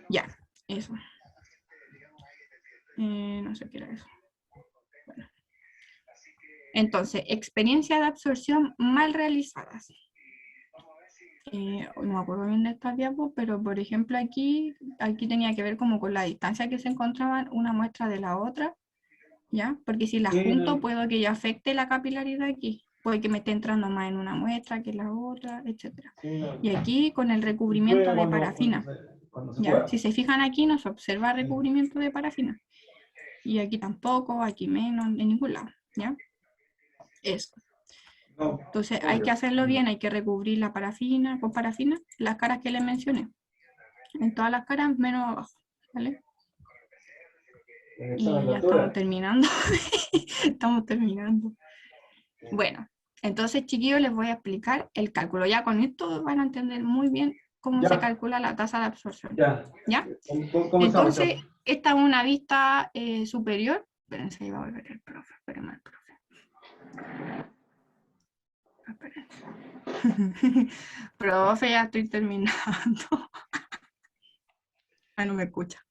Ya, eso. No sé qué era eso. Entonces, experiencia de absorción mal realizadas. No me acuerdo bien de esta diapo, pero por ejemplo aquí tenía que ver como con la distancia que se encontraban una muestra de la otra, ¿ya? Porque si las junto puedo que yo afecte la capilaridad aquí, puede que me esté entrando más en una muestra que en la otra, etc. Y aquí con el recubrimiento de parafina, ¿ya? Si se fijan aquí no se observa recubrimiento de parafina, y aquí tampoco, aquí menos, en ningún lado, ¿ya? Eso. Entonces hay que hacerlo bien, hay que recubrir la parafina, con parafina, las caras que les mencioné. En todas las caras, menos abajo, ¿vale? Y ya estamos terminando. Estamos terminando. Bueno, entonces chiquillos les voy a explicar el cálculo. Ya con esto van a entender muy bien cómo se calcula la tasa de absorción. ¿Ya? Entonces, esta es una vista superior. Espérense, ahí va a volver el profe. Espérenme el profe. Profe, ya estoy terminando. Ah, no me escucha.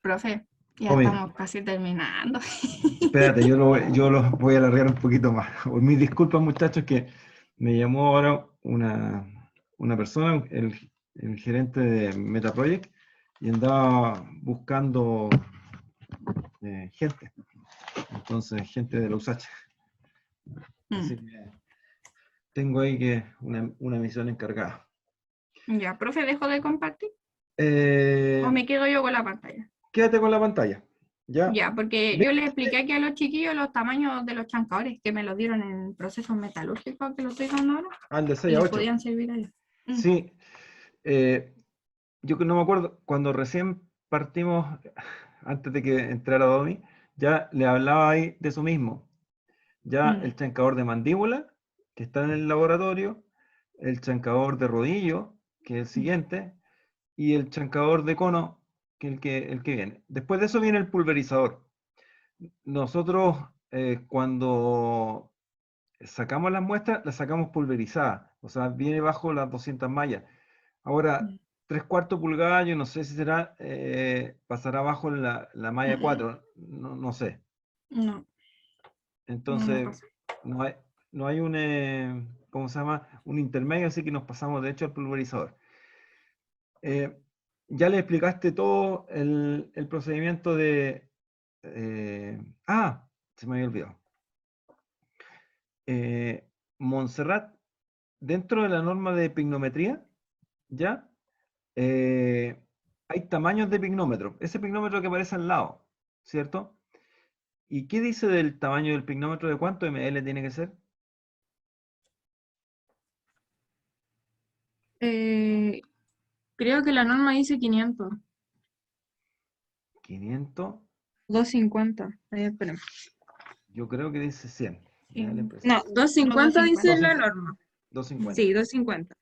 Profe, ya estamos casi terminando. Espérate, yo los voy a alargar un poquito más. Mis disculpas, muchachos, que me llamó ahora una persona, el gerente de MetaProject, y andaba buscando gente. Entonces, gente de la USACH. Así que tengo ahí que una misión encargada. Ya, profe, ¿dejo de compartir? ¿O me quedo yo con la pantalla? Quédate con la pantalla. Ya, porque yo les expliqué aquí a los chiquillos los tamaños de los chancadores que me los dieron en procesos metalúrgicos que lo estoy dando ahora. Al de 6 y a les 8. podían servir a ellos. Sí. Yo que no me acuerdo, cuando recién partimos, antes de que entrara Domi, ya le hablaba ahí de eso mismo. Ya el chancador de mandíbula, que está en el laboratorio, el chancador de rodillo, que es el siguiente, y el chancador de cono, que es el que viene. Después de eso viene el pulverizador. Nosotros, cuando sacamos las muestras, las sacamos pulverizadas, o sea, viene bajo las 200 mallas. Ahora, 3/4 pulgadas, yo no sé si será, pasará bajo la malla 4, no sé. No. Entonces, no hay un, ¿cómo se llama? Un intermedio, así que nos pasamos de hecho al pulverizador. Ya le explicaste todo el procedimiento de... se me había olvidado. Montserrat, dentro de la norma de pignometría, ¿ya? Hay tamaños de pignómetro. Ese pignómetro que aparece al lado, ¿cierto? ¿Y qué dice del tamaño del pignómetro? ¿De cuánto ml tiene que ser? Creo que la norma dice 500. 500. 250. Espérame. Yo creo que dice 100. No, 250 dice la norma. 250. Sí, 250.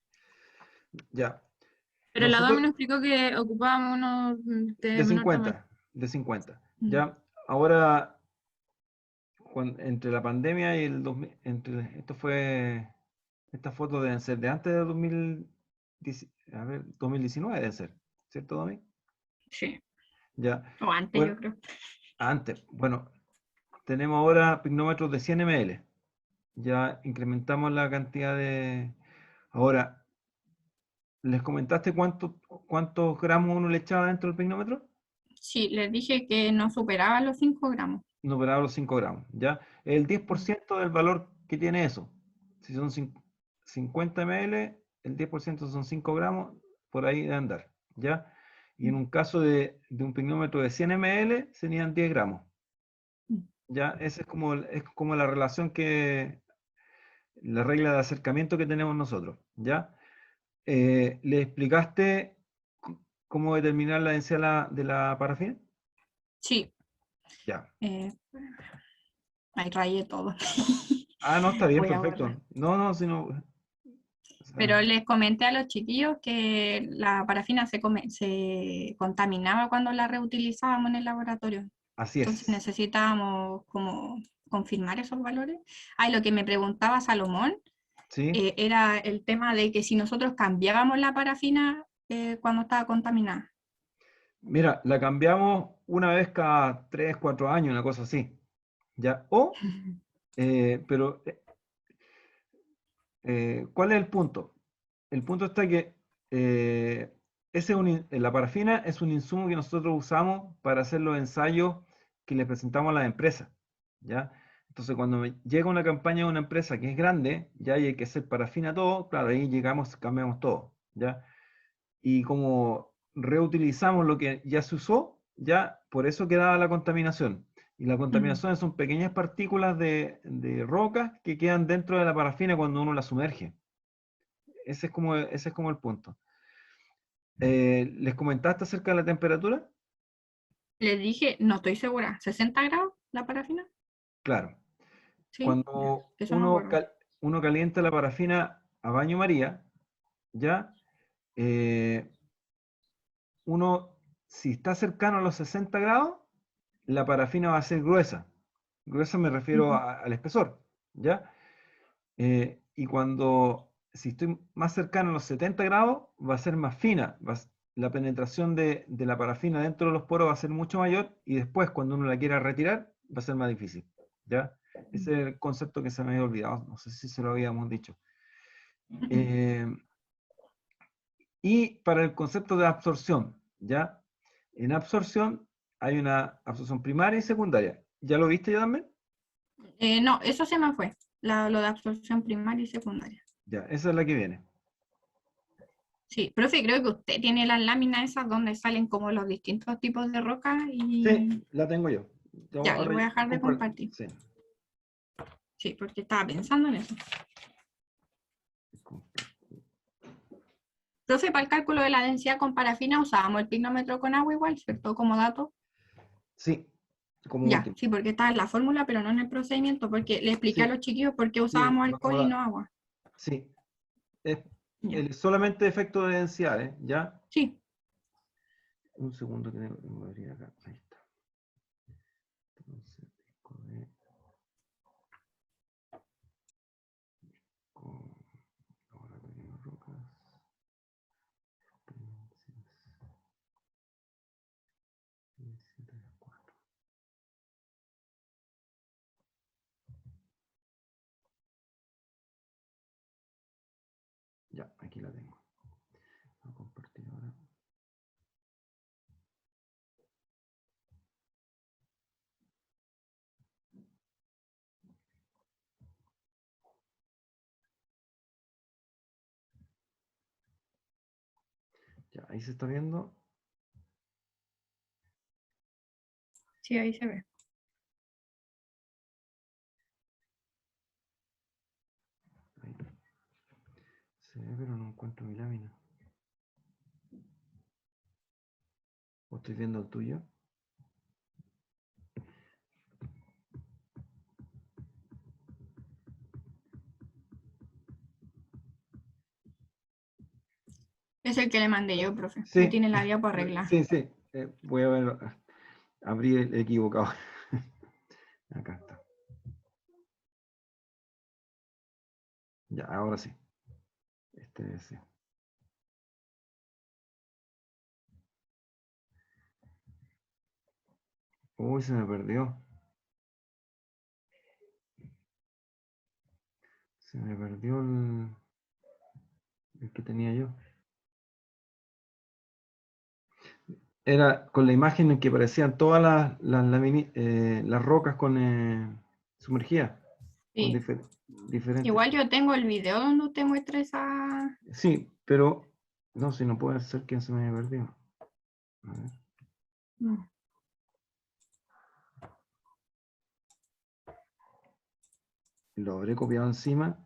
Ya. Pero la Domi nos explicó que ocupábamos unos de 50. De 50. Ya. Ahora, entre la pandemia y el 2000, esta foto deben ser de antes de 2019 debe ser, ¿cierto, Domi? Sí. Ya. O antes, bueno, yo creo. Antes. Bueno, tenemos ahora pignómetros de 100 ml. Ya incrementamos la cantidad de... Ahora, ¿les comentaste cuántos gramos uno le echaba dentro del pignómetro? Sí, les dije que no superaba los 5 gramos. No superaba los 5 gramos, ¿ya? El 10% del valor que tiene eso. Si son 50 ml, el 10% son 5 gramos, por ahí de andar, ¿ya? Y en un caso de un pignómetro de 100 ml, serían 10 gramos. ¿Ya? Esa es como la relación la regla de acercamiento que tenemos nosotros, ¿ya? ¿Le explicaste cómo determinar la densidad de la parafina? Sí. Ya. Ahí rayé todo. No, está bien, perfecto. No, sino... Pero les comenté a los chiquillos que la parafina se contaminaba cuando la reutilizábamos en el laboratorio. Así es. Entonces necesitábamos como confirmar esos valores. Lo que me preguntaba Salomón, ¿sí? Era el tema de que si nosotros cambiábamos la parafina cuando estaba contaminada. Mira, la cambiamos una vez cada 3, 4 años, una cosa así. ¿Ya? O Pero, ¿cuál es el punto? El punto está que la parafina es un insumo que nosotros usamos para hacer los ensayos que le presentamos a las empresas, ¿ya? Entonces, cuando llega una campaña de una empresa que es grande, ya y hay que hacer parafina todo, claro, ahí llegamos, cambiamos todo, ¿ya? Y como reutilizamos lo que ya se usó, ya por eso quedaba la contaminación. Y la contaminación son pequeñas partículas de rocas que quedan dentro de la parafina cuando uno la sumerge. Ese es como el punto. ¿Les comentaste acerca de la temperatura? Les dije, no estoy segura, ¿60 grados la parafina? Claro. Sí, Cuando ya, eso me acuerdo. uno calienta la parafina a baño María, ya, uno, si está cercano a los 60 grados, la parafina va a ser gruesa. Gruesa me refiero al espesor, ¿ya? Y si estoy más cercano a los 70 grados, va a ser más fina. La penetración de la parafina dentro de los poros va a ser mucho mayor y después, cuando uno la quiera retirar, va a ser más difícil, ¿ya? Ese es el concepto que se me había olvidado. No sé si se lo habíamos dicho. Y para el concepto de absorción, ¿ya? En absorción hay una absorción primaria y secundaria. ¿Ya lo viste ya también? No, eso se me fue, lo de absorción primaria y secundaria. Ya, esa es la que viene. Sí, profe, creo que usted tiene las láminas esas donde salen como los distintos tipos de rocas y Sí, la tengo yo. ya, le voy a dejar de compartir. Sí. Sí, porque estaba pensando en eso. Profe, para el cálculo de la densidad con parafina usábamos el pignómetro con agua igual, ¿cierto? Como dato. Sí, como Ya, último. sí, porque está en la fórmula, pero no en el procedimiento, porque le expliqué Sí, a los chiquillos por qué sí, usábamos alcohol y no agua. Sí, es Ya. solamente efecto de densidad, ¿ya? Sí, Un segundo que tengo que abrir acá. Ahí está. Entonces, disco de... laboratorio de rocas. Experiencias, 7 4. Ya, aquí la tengo. Voy a compartir ahora. Ya, ahí se está viendo. sí, ahí se ve. Ahí. Se ve, pero no encuentro mi lámina. ¿O estoy viendo el tuyo? Es el que le mandé yo, profe. Sí, Que tiene la diapo arreglada. sí. Voy a ver. Abrí el equivocado. Acá está. Ya, ahora sí. Sí. Uy, se me perdió. Se me perdió el que tenía yo. Era con la imagen en que aparecían todas las rocas sumergidas. Con Sí. diferentes. Igual yo tengo el video donde usted muestra esa... Sí, pero no, si no puede ser que se me haya perdido. A ver. Mm. Lo habré copiado encima.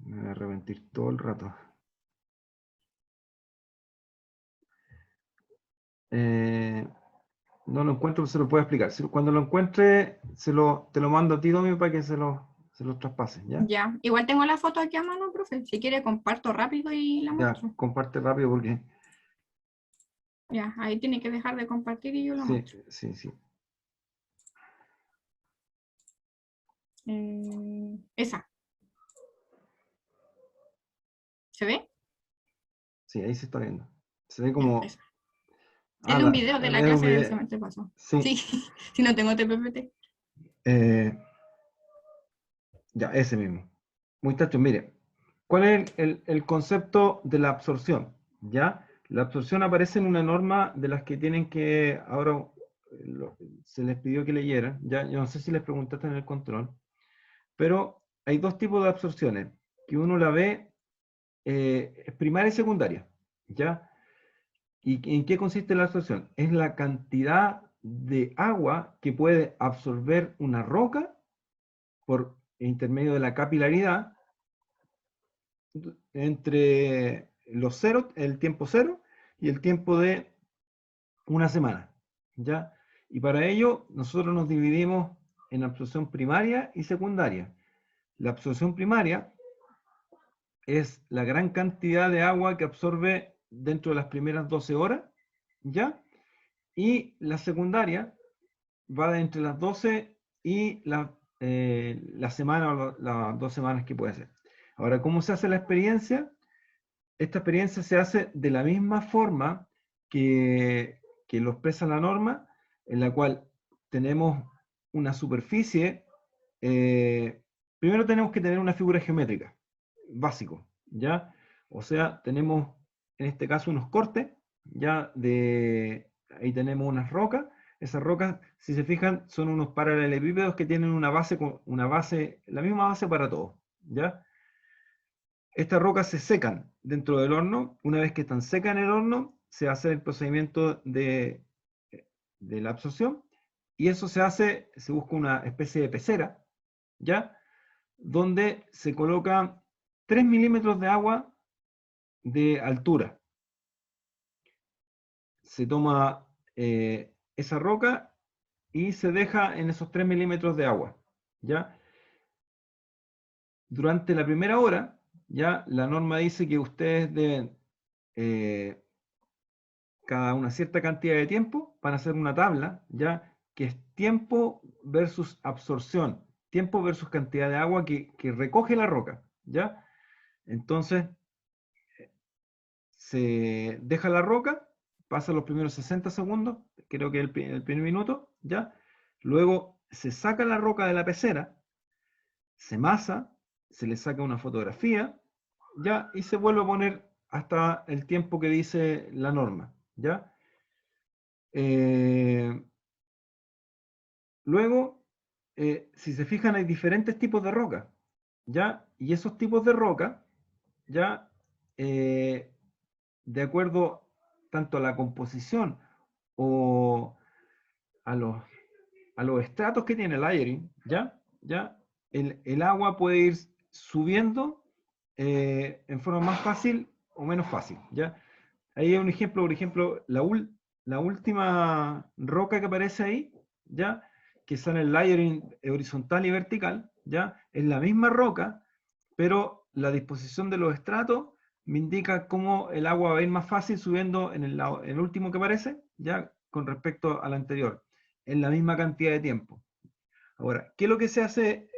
Me voy a arrepentir todo el rato. No lo encuentro, se lo puedo explicar. Cuando lo encuentre, te lo mando a ti, Domi, para que se lo traspase, ¿ya? Ya, igual tengo la foto aquí a mano, profe. Si quiere comparto rápido y la Ya, muestro. comparte rápido porque... Ya, ahí tiene que dejar de compartir y yo la Sí, muestro. sí. Esa. ¿Se ve? Sí, ahí se está viendo. Se ve Ya, como... esa. Es de un video de la es un clase del video. semestre pasado. Sí, Sí, si no tengo TPPT. Ya, ese mismo. Muchachos, mire, ¿cuál es el concepto de la absorción? ¿Ya? La absorción aparece en una norma de las que tienen que, ahora se les pidió que leyeran, ya, yo no sé si les preguntaste en el control, pero hay dos tipos de absorciones, que uno la ve primaria y secundaria, ¿ya? ¿Y en qué consiste la absorción? Es la cantidad de agua que puede absorber una roca por intermedio de la capilaridad entre los ceros, el tiempo cero y el tiempo de una semana, ¿ya? Y para ello nosotros nos dividimos en absorción primaria y secundaria. La absorción primaria es la gran cantidad de agua que absorbe dentro de las primeras 12 horas, ¿ya? Y la secundaria va de entre las 12 y la semana o las 2 semanas que puede ser. Ahora, ¿cómo se hace la experiencia? Esta experiencia se hace de la misma forma que lo expresa la norma, en la cual tenemos una superficie. Primero tenemos que tener una figura geométrica, básico, ¿ya? O sea, tenemos en este caso unos cortes, ya ahí tenemos unas rocas. Esas rocas, si se fijan, son unos paralelepípedos que tienen una base, la misma base para todos, ¿ya? Estas rocas se secan dentro del horno. Una vez que están secas en el horno, se hace el procedimiento de la absorción, y eso se busca una especie de pecera, ¿ya? Donde se coloca 3 milímetros de agua de altura. Se toma esa roca y se deja en esos 3 milímetros de agua, ¿ya? Durante la primera hora, ya la norma dice que ustedes deben, cada una cierta cantidad de tiempo, van a hacer una tabla, ya, que es tiempo versus absorción, tiempo versus cantidad de agua que recoge la roca, ¿ya? Entonces, se deja la roca, pasa los primeros 60 segundos, creo que el primer minuto, ¿ya? Luego se saca la roca de la pecera, se masa, se le saca una fotografía, ¿ya? Y se vuelve a poner hasta el tiempo que dice la norma, ¿ya? Luego, si se fijan, hay diferentes tipos de roca, ¿ya? Y esos tipos de roca, ¿ya? De acuerdo tanto a la composición o a los estratos que tiene el layering, ¿ya? El agua puede ir subiendo en forma más fácil o menos fácil, ¿ya? Ahí hay un ejemplo, por ejemplo, la última roca que aparece ahí, ¿ya? Que sale el layering horizontal y vertical, ¿ya? Es la misma roca, pero la disposición de los estratos me indica cómo el agua va a ir más fácil subiendo en el último que aparece, ¿ya? Con respecto al anterior, en la misma cantidad de tiempo. Ahora, ¿qué es lo que se hace?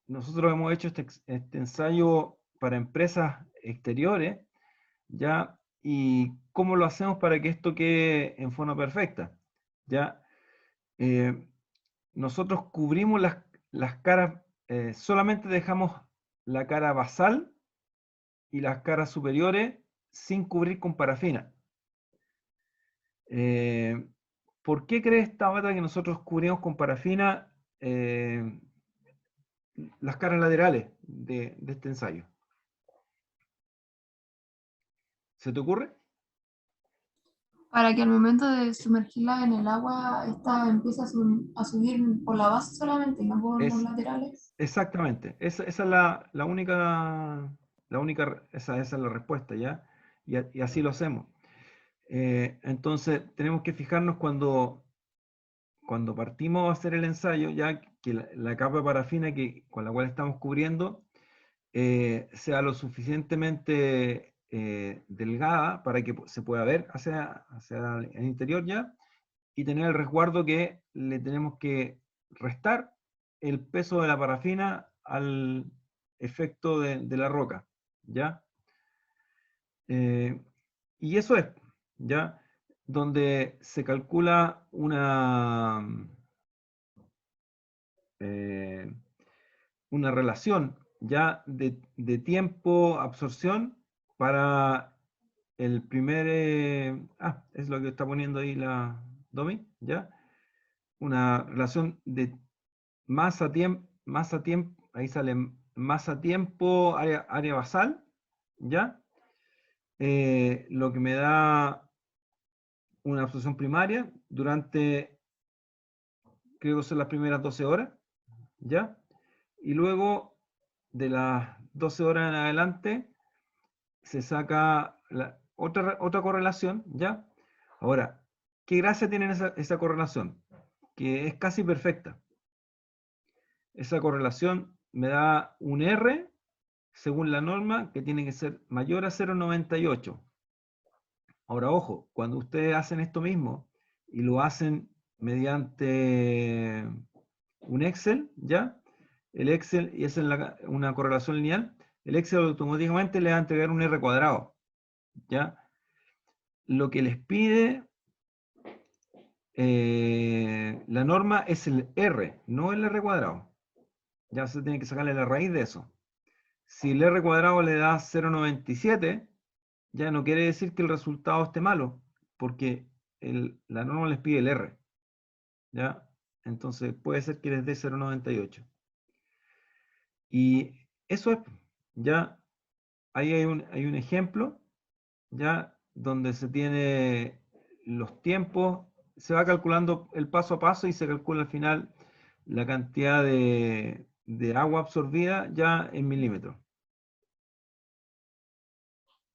Nosotros hemos hecho este ensayo para empresas exteriores, ¿ya? ¿Y cómo lo hacemos para que esto quede en forma perfecta? ¿Ya? Nosotros cubrimos las caras, solamente dejamos la cara basal y las caras superiores sin cubrir con parafina. ¿Por qué crees, Tabata, que nosotros cubrimos con parafina las caras laterales de este ensayo? ¿Se te ocurre? Para que al momento de sumergirla en el agua, esta empiece a subir por la base solamente, no por los laterales. Exactamente, esa es la única, esa es la respuesta, ¿ya? Y así lo hacemos. Entonces, tenemos que fijarnos cuando partimos a hacer el ensayo, ya que la capa de parafina con la cual estamos cubriendo sea lo suficientemente delgada para que se pueda ver hacia el interior ya, y tener el resguardo que le tenemos que restar el peso de la parafina al efecto de la roca, ¿ya? Y eso es, ¿ya? Donde se calcula una relación ya de tiempo-absorción para el primer... es lo que está poniendo ahí la Domi, ¿ya? Una relación de masa-tiempo, ahí sale masa-tiempo, área basal, ¿ya? Lo que me da una absorción primaria durante, creo que son las primeras 12 horas, ¿ya? Y luego de las 12 horas en adelante se saca otra correlación, ¿ya? Ahora, ¿qué gracia tiene esa correlación? Que es casi perfecta. Esa correlación me da un R, según la norma, que tiene que ser mayor a 0,98. Ahora, ojo, cuando ustedes hacen esto mismo y lo hacen mediante un Excel, ¿ya? El Excel, y es una correlación lineal, el Excel automáticamente le va a entregar un R cuadrado, ¿ya? Lo que les pide la norma es el R, no el R cuadrado. Ya se tiene que sacarle la raíz de eso. Si el R cuadrado le da 0,97, ya no quiere decir que el resultado esté malo, porque la norma les pide el R, ¿ya? Entonces puede ser que les dé 0,98. Y eso es, ya, ahí hay un ejemplo, ya, donde se tiene los tiempos, se va calculando el paso a paso y se calcula al final la cantidad de agua absorbida ya en milímetros.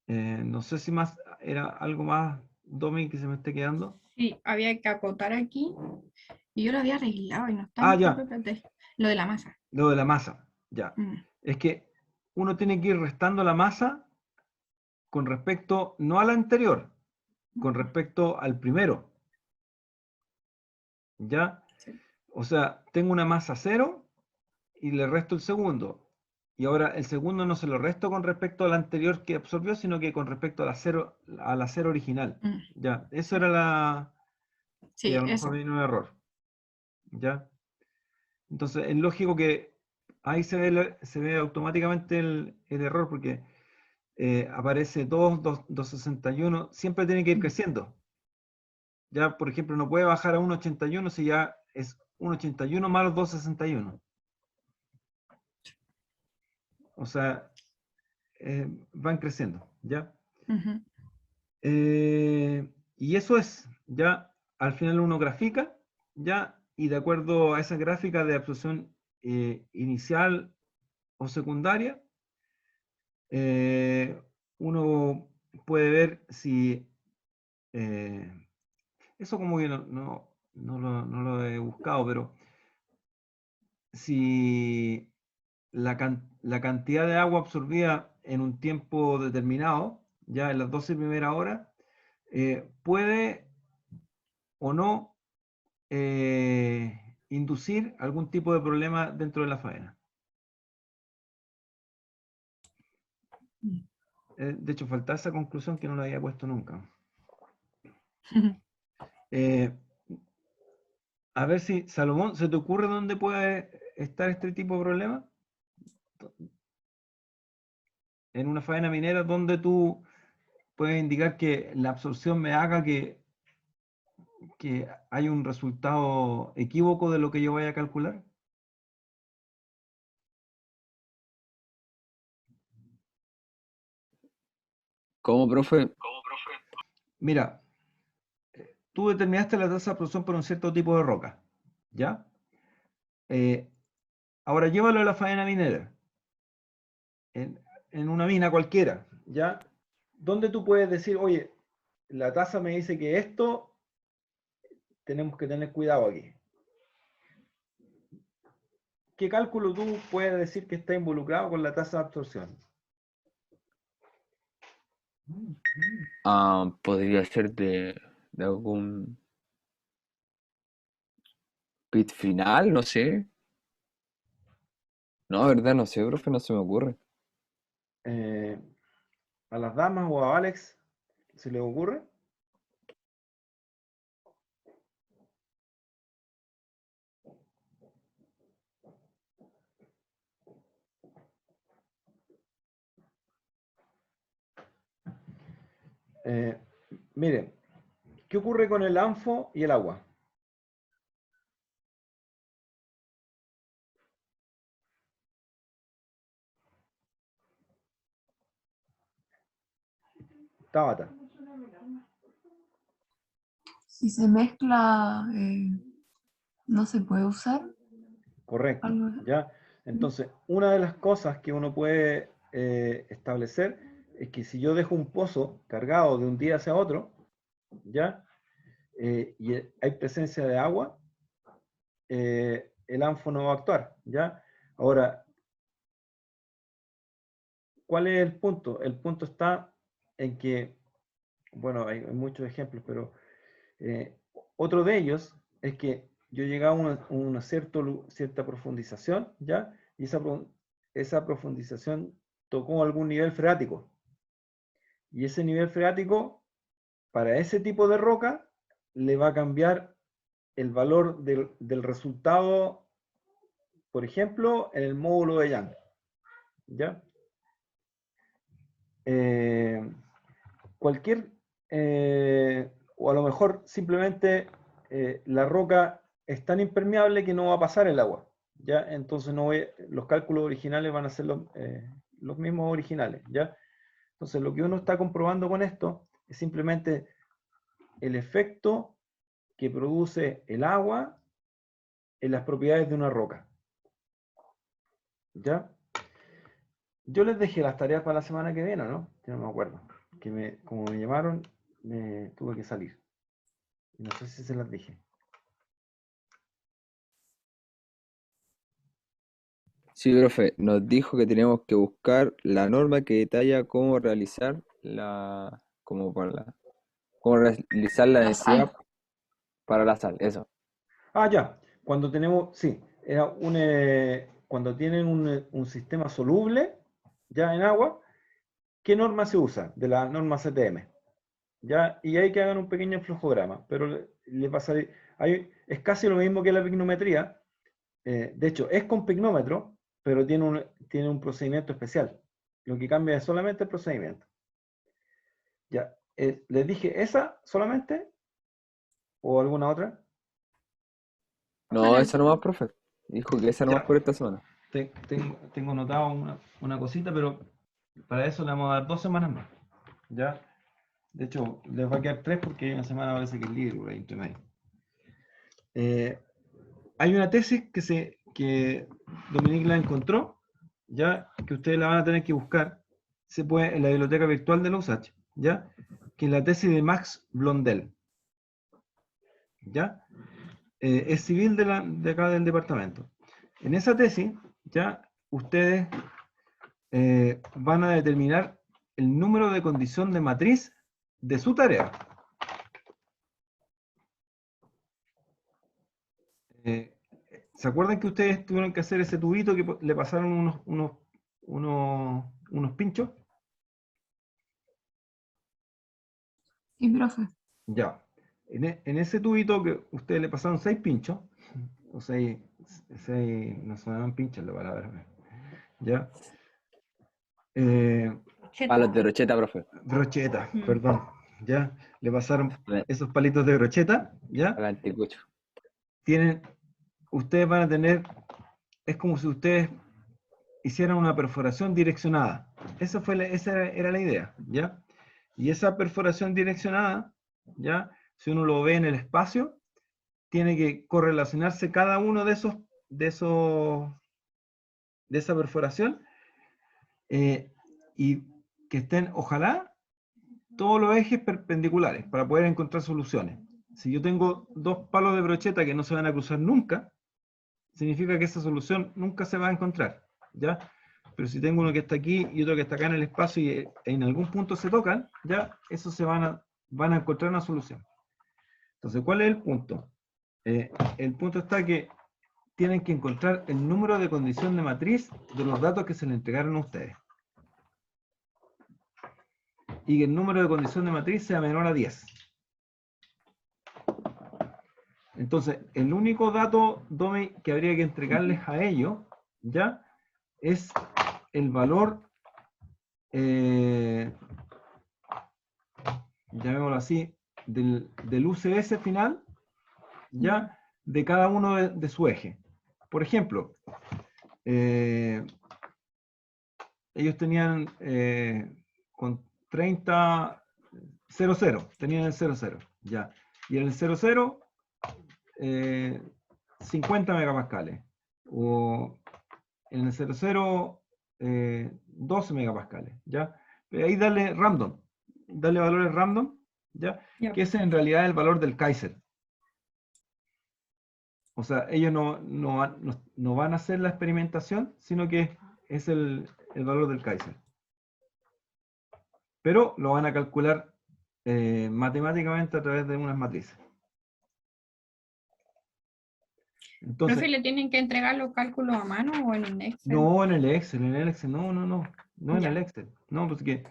No sé si más era algo más, Domi, que se me esté quedando. Sí, había que acotar aquí. Y yo lo había arreglado y no está. Ah, ya. Lo de la masa. Lo de la masa, ya. Es que uno tiene que ir restando la masa con respecto, no al anterior, con respecto al primero. ¿Ya? Sí. O sea, tengo una masa 0 y le resto el segundo. Y ahora el segundo no se lo resto con respecto al anterior que absorbió, sino que con respecto a la 0 original. Ya, eso era la... Sí, que a lo eso. mejor vino un error. ¿Ya? Entonces, es lógico que ahí se ve automáticamente el error porque aparece 2, 261, siempre tiene que ir creciendo. Ya, por ejemplo, no puede bajar a 1,81 si ya es 1,81 más 2,61. O sea, van creciendo, ¿ya? Y eso es, ya, al final uno grafica, ya, y de acuerdo a esa gráfica de absorción inicial o secundaria, uno puede ver si, eso como que no lo he buscado, pero si la cantidad de agua absorbida en un tiempo determinado, ya en las 12 primeras horas, puede o no inducir algún tipo de problema dentro de la faena. De hecho, falta esa conclusión que no la había puesto nunca. A ver si, Salomón, ¿se te ocurre dónde puede estar este tipo de problema? En una faena minera donde tú puedes indicar que la absorción me haga que hay un resultado equívoco de lo que yo vaya a calcular. ¿Cómo, profe? Mira, tú determinaste la tasa de absorción por un cierto tipo de roca, ¿ya? Ahora llévalo a la faena minera, en una mina cualquiera, ¿ya? ¿Dónde tú puedes decir, oye, la tasa me dice que esto, tenemos que tener cuidado aquí? ¿Qué cálculo tú puedes decir que está involucrado con la tasa de absorción? Podría ser de algún pit final, no sé. No, verdad, no sé, profe, no se me ocurre. ¿A las damas o a Alex se les ocurre? Miren, ¿qué ocurre con el anfo y el agua? Tabata. Si se mezcla, no se puede usar. Correcto, Algo- ¿ya? Entonces, una de las cosas que uno puede establecer es que si yo dejo un pozo cargado de un día hacia otro, ¿ya? Y hay presencia de agua, el anfo no va a actuar, ¿ya? Ahora, ¿cuál es el punto? El punto está en que, bueno, hay muchos ejemplos, pero otro de ellos es que yo llegaba a una cierta profundización, ¿ya? Y esa profundización tocó algún nivel freático. Y ese nivel freático, para ese tipo de roca, le va a cambiar el valor del resultado, por ejemplo, en el módulo de Young, ¿ya? Cualquier, o a lo mejor simplemente la roca es tan impermeable que no va a pasar el agua, ¿ya? Entonces los cálculos originales van a ser los mismos originales, ¿ya? Entonces lo que uno está comprobando con esto es simplemente el efecto que produce el agua en las propiedades de una roca, ¿ya? Yo les dejé las tareas para la semana que viene, ¿no? Yo no me acuerdo. Como me llamaron, tuve que salir. No sé si se las dije. Sí, profe, nos dijo que teníamos que buscar la norma que detalla cómo realizar cómo realizar la La densidad sal. para la sal, eso. Ah, ya. Cuando tenemos, sí, cuando tienen un sistema soluble, ya en agua, ¿qué norma se usa? De la norma CTM. ¿Ya? Y hay que hagan un pequeño flujograma, pero le pasa, es casi lo mismo que la pignometría. De hecho, es con pignómetro, pero tiene un procedimiento especial. Lo que cambia es solamente el procedimiento. Ya, ¿les dije esa solamente? ¿O alguna otra? No, esa nomás, profe. Dijo que esa nomás Ya. por esta semana. Tengo anotado una cosita, pero para eso le vamos a dar 2 semanas más. ¿Ya? De hecho, les va a quedar 3 porque hay una semana parece que es libre por ahí entre medio. Hay una tesis que Dominique la encontró, ya que ustedes la van a tener que buscar, se puede en la biblioteca virtual de la USACH, ya, que es la tesis de Max Blondel, ya, es civil de acá del departamento. En esa tesis, ya, ustedes van a determinar el número de condición de matriz de su tarea. ¿Se acuerdan que ustedes tuvieron que hacer ese tubito que le pasaron unos pinchos? Sí, profe. Ya. En ese tubito que ustedes le pasaron 6 pinchos, o 6, no se llaman pinchos la palabra, ¿ya? Palos de brocheta, profe. Brocheta, Mm. perdón, ¿ya? Le pasaron Para esos palitos de brocheta, ¿ya? el anticucho. Ustedes van a tener, es como si ustedes hicieran una perforación direccionada. Esa era la idea, ¿ya? Y esa perforación direccionada, ¿ya? Si uno lo ve en el espacio, tiene que correlacionarse cada uno de esa perforación y que estén, ojalá, todos los ejes perpendiculares para poder encontrar soluciones. Si yo tengo 2 palos de brocheta que no se van a cruzar nunca, significa que esa solución nunca se va a encontrar, ¿ya? Pero si tengo uno que está aquí y otro que está acá en el espacio y en algún punto se tocan, ya, eso van a encontrar una solución. Entonces, ¿cuál es el punto? El punto está que tienen que encontrar el número de condición de matriz de los datos que se le entregaron a ustedes. Y que el número de condición de matriz sea menor a 10. Entonces, el único dato, Domi, que habría que entregarles a ellos, ¿ya? Es el valor llamémoslo así, del UCS final, ya, de cada uno de su eje. Por ejemplo, ellos tenían con 30, 00, tenían el 00, ya. Y en el 00, 50 megapascales. O en el 00, 12 megapascales, ¿ya? Pero ahí dale random, dale valores random, ¿ya? Ya. Que ese en realidad es el valor del Kaiser. O sea, ellos no van a hacer la experimentación, sino que es el valor del Kaiser. Pero lo van a calcular matemáticamente a través de unas matrices. Entonces, Profe, ¿le tienen que entregar los cálculos a mano o en un Excel? no en el Excel, no en Ya. el Excel. No, pues que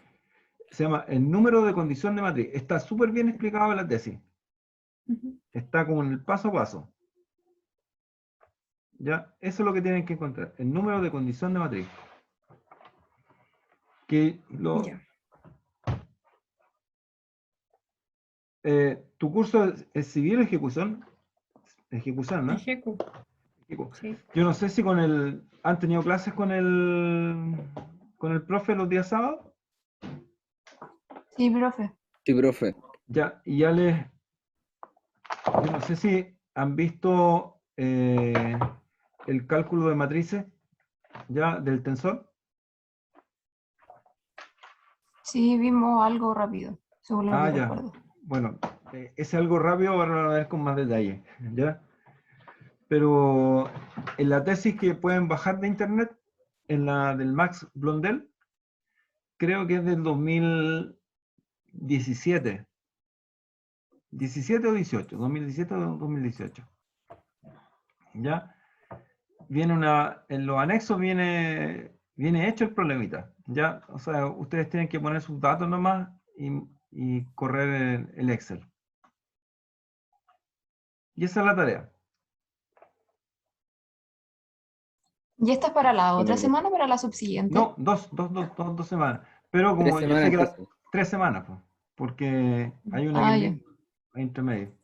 se llama el número de condición de matriz. Está súper bien explicado en la tesis. Ujú. Está como en el paso a paso. ¿Ya? Eso es lo que tienen que encontrar. El número de condición de matriz. Que Ya. tu curso es civil o ejecución. Ejecución, ¿no? Ejecu. Sí. Yo no sé si han tenido clases con el profe los días sábados. Sí, profe. Sí, profe. Ya, y ya yo no sé si han visto el cálculo de matrices ya del tensor. Sí, vimos algo rápido, según lo que Ya. recuerdo. Bueno, ese algo rápido ahora lo van a ver con más detalle, ¿ya? Pero en la tesis que pueden bajar de internet, en la del Max Blondel, creo que es del 2017. 17 o 18, 2017 o 2018. ¿Ya? En los anexos viene hecho el problemita, ¿ya? O sea, ustedes tienen que poner sus datos nomás y correr el Excel. Y esa es la tarea. ¿Y esta es para la otra Bueno, semana o para la subsiguiente? No, dos semanas. Pero 3 como yo sé semanas que entonces. 3 semanas, pues, porque hay una que Ah, es ya. bien entre medio.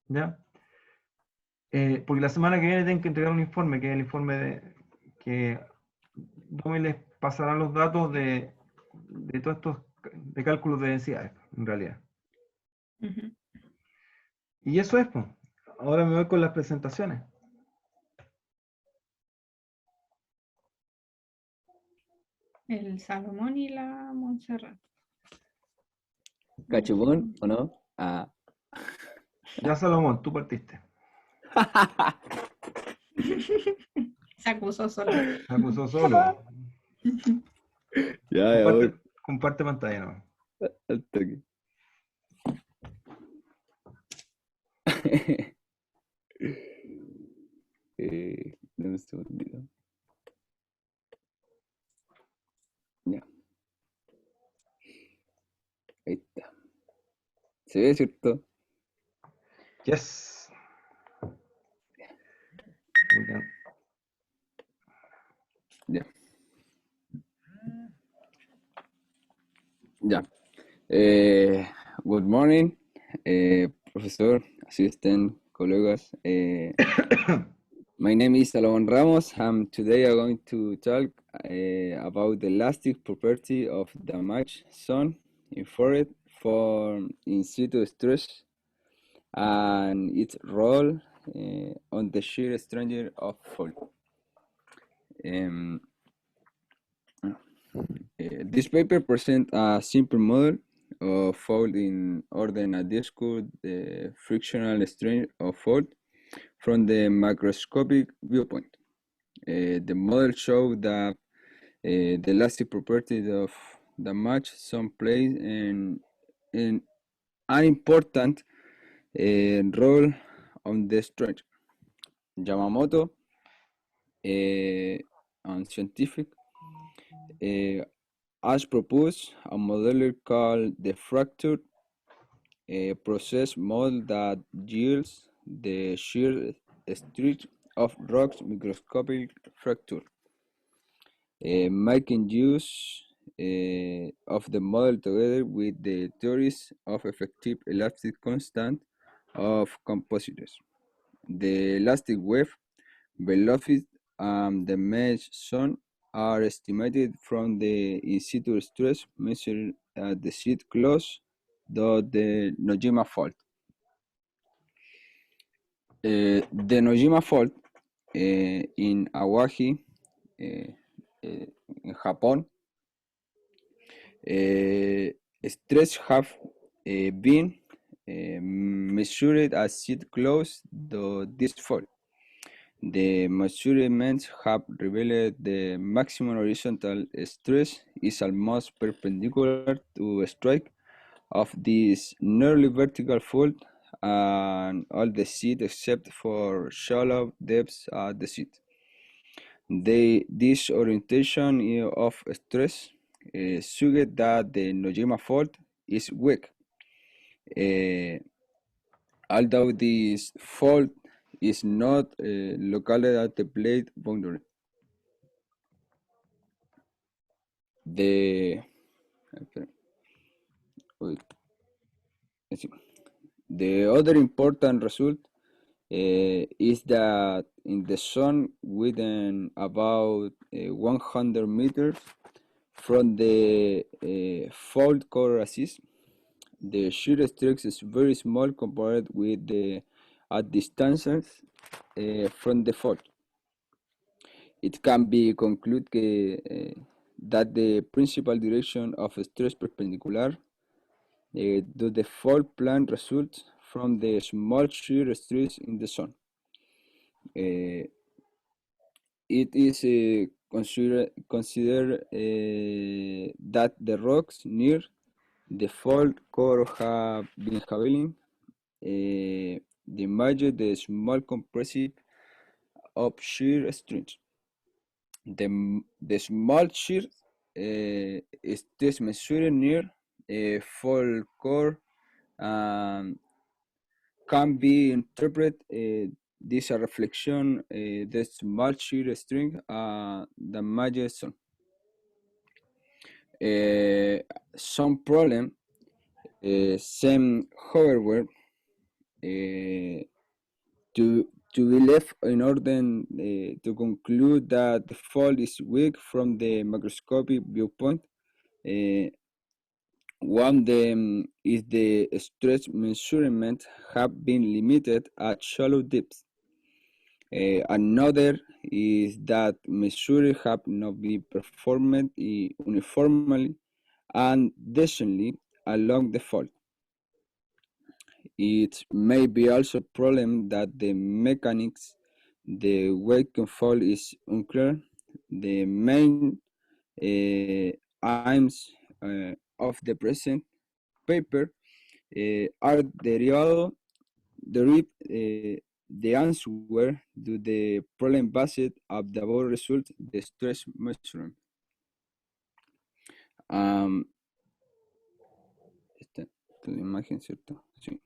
¿Ya? Porque la semana que viene tienen que entregar un informe, que es el informe que Domi les pasará los datos de todos estos de cálculos de densidades, en realidad. Ujú. Y eso es, pues. Ahora me voy con las presentaciones. El Salomón y la Montserrat. ¿Cachupón o no? Ah. Ya, Salomón, tú partiste. Se acusó solo. Se acusó solo. Ya voy. Comparte pantalla, ¿no? Al toque. Dame un segundito. Ya. Ahí está. ¿Se ve, cierto? Yes. Muy bien. Ya. Ya. Good morning, profesor, assistant, colegas. My name is Salomon Ramos. Today I'm going to talk about the elastic property of the match zone inferred from in situ stress and its role on the shear strength of fault. This paper presents a simple model of fault in order and discuss the frictional strength of fault from the macroscopic viewpoint. The model shows that the elastic properties of the match zone plays an important role on the strength. Yamamoto and scientific has proposed a model called the fracture process model that yields the shear strength of rocks microscopic fracture, making use of the model together with the theories of effective elastic constant of compositors. The elastic wave velocity and the mesh zone are estimated from the in situ stress measured at the sheet close to the Nojima fault. The Nojima fault in Awaji, in Japan, stress have been measured at sheet close to this fault. The measurements have revealed the maximum horizontal stress is almost perpendicular to a strike of this nearly vertical fault and all the sheet except for shallow depths at the sheet. This orientation of stress suggests that the Nojima fault is weak. Although this fault is not located at the plate boundary. The other important result is that in the zone within about 100 meters from the fault core axis, the shear stress is very small compared with the at distances from the fault. It can be concluded that the principal direction of stress perpendicular to the fault plane results from the small shear stress in the zone. It is considered that the rocks near the fault core have been having the major the small compressive of shear strength. The small shear stress measured near a fault core can be interpreted this a reflection the small shear strength the major zone. Some problem seem, however, to be left in order to conclude that the fault is weak from the macroscopic viewpoint. One of them is the stress measurements have been limited at shallow depths. Another is that measures have not been performed uniformly and decently along the fault. It may be also a problem that the mechanics, the weight control is unclear. The main aims of the present paper are derived the answer to the problem based on the above result, the stress measurement. La imagen, ¿cierto? Sí.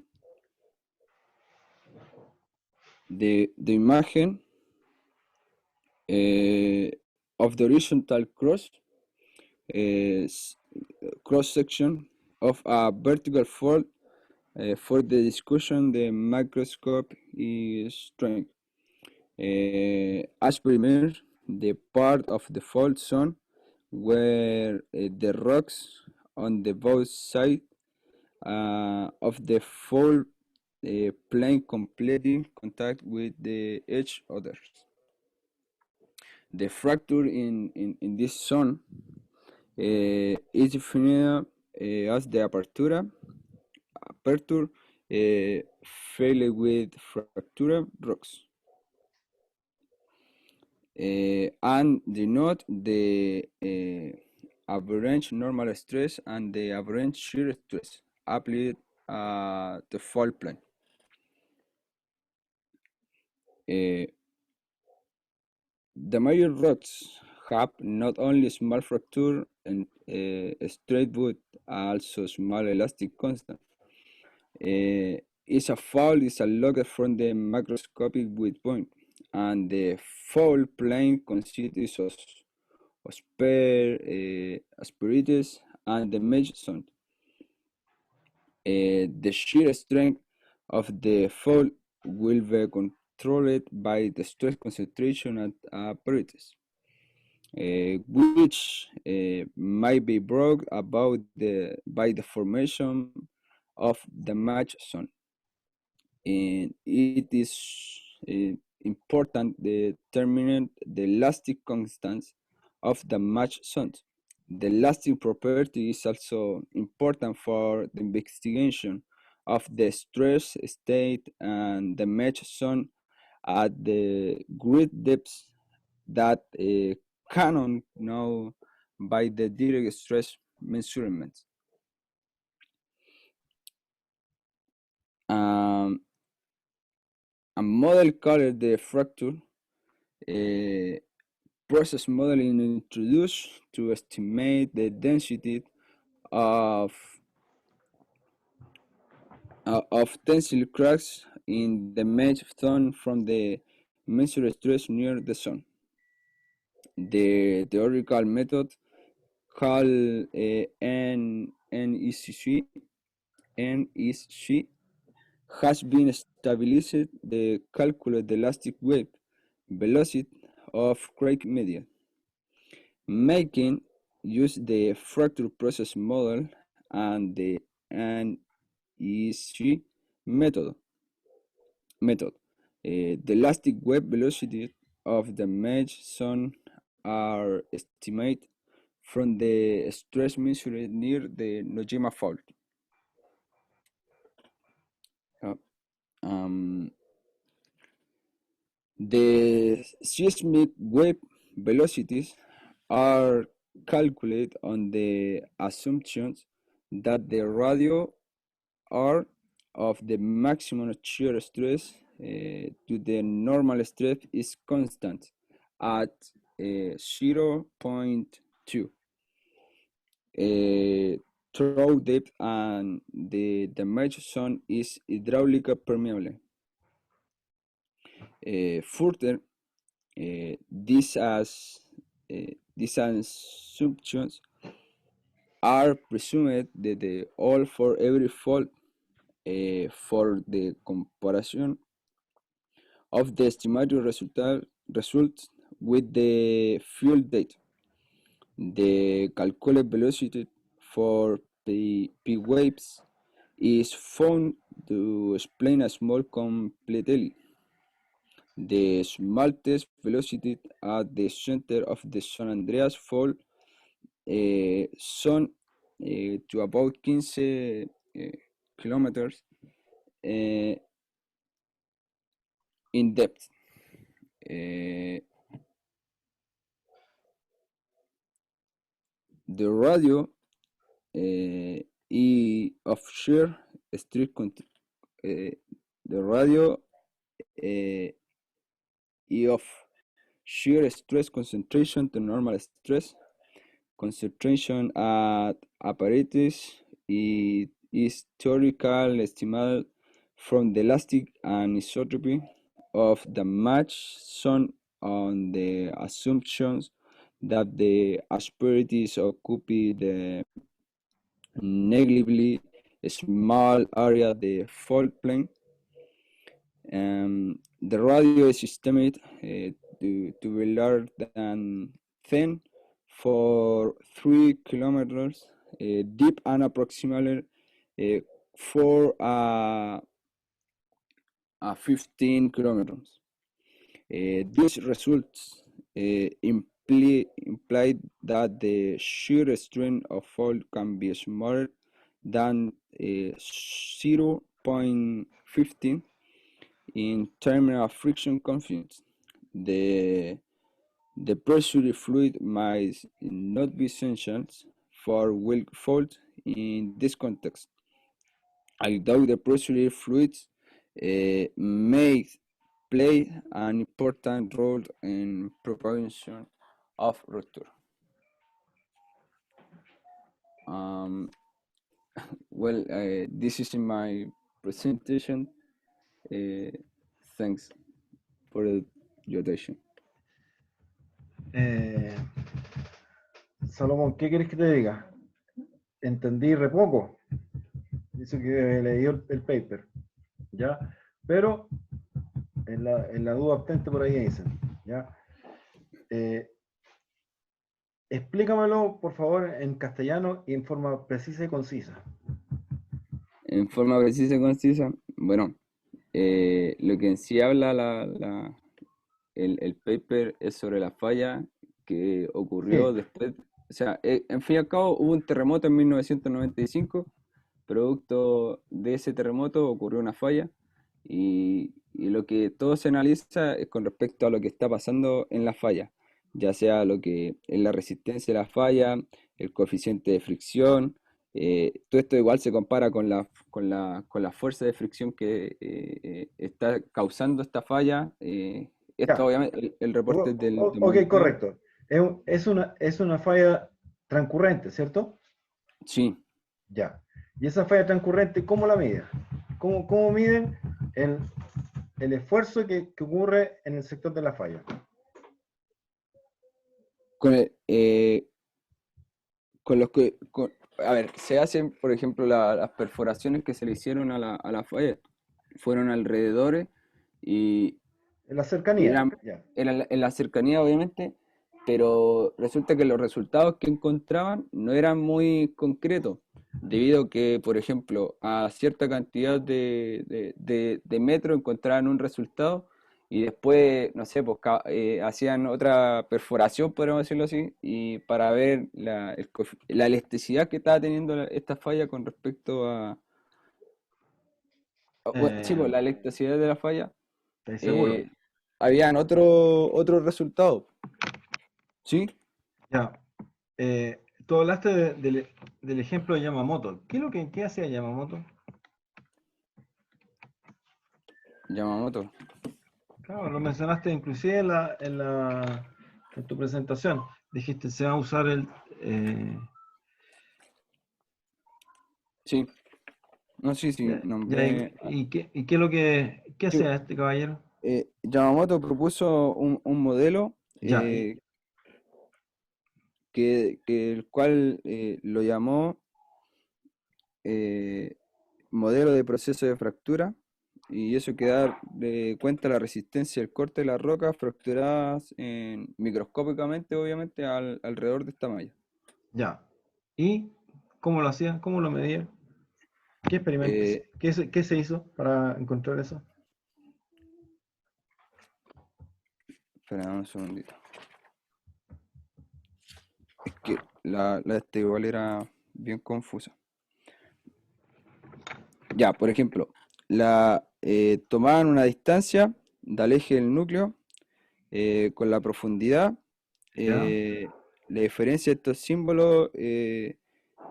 The imagen of the horizontal cross section of a vertical fault for the discussion the microscope is strength. As premier, the part of the fault zone where the rocks on the both sides of the fault plane completely contact with the each others. The fracture in this zone is defined as the aperture filled with fractured rocks. And denote the average normal stress and the average shear stress applied to fault plane. The major rocks have not only small fracture and straight but also small elastic constant. If a fault is located from the macroscopic viewpoint and the fault plane consists of asperities, and the mesh zone. The shear strength of the fault will be controlled by the stress concentration at asperities, which might be brought about by the formation of the match zone. And it is important to determine the elastic constants of the match zone. The elastic property is also important for the investigation of the stress state and the match zone at the grid depths that cannot know by the direct stress measurements. A model called the fracture process modeling introduced to estimate the density of tensile cracks in the mesh zone from the measured stress near the zone. The theoretical method called NECC has been established to calculate the elastic wave velocity of crack media, making use the fracture process model and the NECC method. The elastic wave velocity of the mesh zone are estimated from the stress measured near the Nojima fault. The seismic wave velocities are calculated on the assumptions that the radio R of the maximum shear stress to the normal stress is constant at 0.2 through depth, and the mesh zone is hydraulically permeable. Further, these assumptions are presumed that all for every fault for the comparison of the estimated results with the field data. The calculated velocity for P waves is found to explain a small complexity. The smallest velocity at the center of the San Andreas fault zone to about 15 kilometers in depth. The radio E of shear stress the radio E of shear stress concentration to normal stress concentration at apparatus is theoretical estimate from the elastic anisotropy of the match zone on the assumptions that the asperities occupy the negligibly small area of the fault plane. The radio is estimated to be larger than 10 for 3 kilometers deep and approximately 4 15 kilometers. These results imply that the shear strength of fault can be smaller than 0.15 in terms of friction coefficient. The pressure fluid might not be essential for well fault in this context, although the pressure fluids may play an important role in propagation of rupture. Well, this is my presentation. Thanks for your attention. Salomón, ¿qué quieres que te diga? Entendí re poco. Dice que leí el paper, ¿ya? Pero en la duda abstente por ahí dicen, ¿ya? Explícamelo, por favor, en castellano y en forma precisa y concisa. En forma precisa y concisa, bueno, lo que en sí habla el paper es sobre la falla que ocurrió Sí, después, o sea, en fin y al cabo hubo un terremoto en 1995, producto de ese terremoto ocurrió una falla y lo que todo se analiza es con respecto a lo que está pasando en la falla, ya sea lo que es la resistencia de la falla, el coeficiente de fricción, todo esto igual se compara con la fuerza de fricción que está causando esta falla. Esto ya. obviamente, el reporte es del Ok, 2009. correcto. Es una falla transcurrente, ¿cierto? Sí, Ya. Y esa falla transcurrente, ¿cómo la miden? ¿Cómo miden el esfuerzo que ocurre en el sector de la falla? con, con los que, a ver, se hacen, por ejemplo, las perforaciones que se le hicieron a la falla, fueron alrededores y En la cercanía, eran, ya. eran en la cercanía, obviamente, pero resulta que los resultados que encontraban no eran muy concretos, debido a que, por ejemplo, a cierta cantidad de metros encontraban un resultado y después, no sé, pues hacían otra perforación, podríamos decirlo así, y para ver la elasticidad que estaba teniendo esta falla con respecto bueno, sí, pues Eh, la elasticidad de la falla, ¿Estáis seguro? eh, habían otro resultado. ¿Sí? Ya. Tú hablaste del ejemplo de Yamamoto. ¿Qué hacía Yamamoto? Yamamoto. Claro, lo mencionaste inclusive en tu presentación. Dijiste, se va a usar Sí. No, sí, sí, ya, nombré. ¿y qué es qué Sí, hacía este caballero? Yamamoto propuso un modelo Ya, que el cual lo llamó eh, modelo de proceso de fractura, y eso que da cuenta la resistencia del corte de las rocas fracturadas microscópicamente, obviamente, alrededor de esta malla. ya. ¿Y cómo lo hacían? ¿Cómo lo medían? ¿Qué experimentos? Eh, ¿Qué se hizo para encontrar eso? Espera un segundito. Es que la esta igual era bien confusa. Ya, por ejemplo, tomaban una distancia del eje del núcleo con la profundidad, Ya, la diferencia de estos símbolos,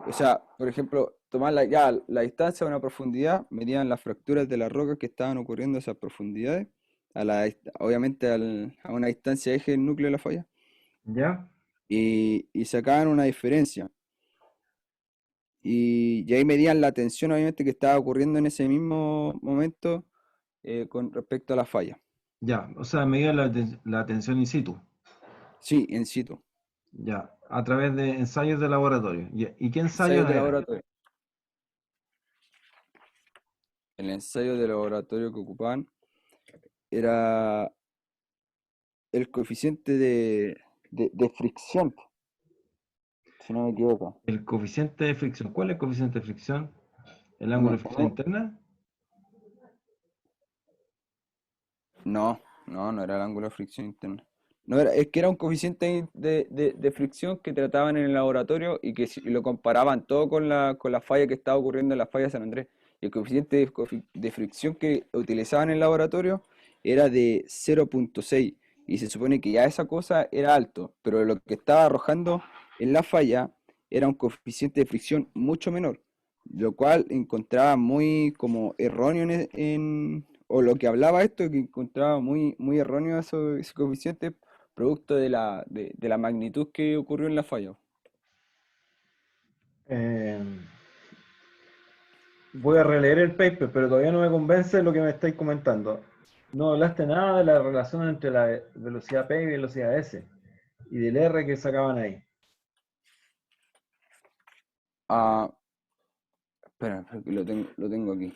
o sea, por ejemplo, tomaban la distancia a una profundidad, medían las fracturas de las rocas que estaban ocurriendo a esas profundidades, obviamente a una distancia eje del núcleo de la falla, ya, y sacaban una diferencia. Y ahí medían la tensión, obviamente, que estaba ocurriendo en ese mismo momento con respecto a la falla. ya. O sea, medían la tensión in situ. Sí, in situ. Ya, a través de ensayos de laboratorio. ¿Y qué Ensayos ensayos de eran? laboratorio. El ensayo de laboratorio que ocupaban era el coeficiente de fricción, si no me equivoco. El coeficiente de fricción. ¿Cuál es el coeficiente de fricción? ¿El En ángulo e- de en fricción e- interna? no era el ángulo de fricción interna. No era, es que era un coeficiente de fricción que trataban en el laboratorio y que lo comparaban todo con la falla que estaba ocurriendo en la falla de San Andrés. Y el coeficiente de fricción que utilizaban en el laboratorio era de 0,6 y se supone que ya esa cosa era alto, pero lo que estaba arrojando en la falla era un coeficiente de fricción mucho menor, lo cual encontraba muy como erróneo o lo que hablaba esto, que encontraba muy, muy erróneo ese coeficiente producto de la magnitud que ocurrió en la falla. Eh, Voy a releer el paper, pero todavía no me convence lo que me estáis comentando. No hablaste nada de la relación entre la velocidad P y velocidad S y del R que sacaban ahí. Espera, porque lo tengo aquí.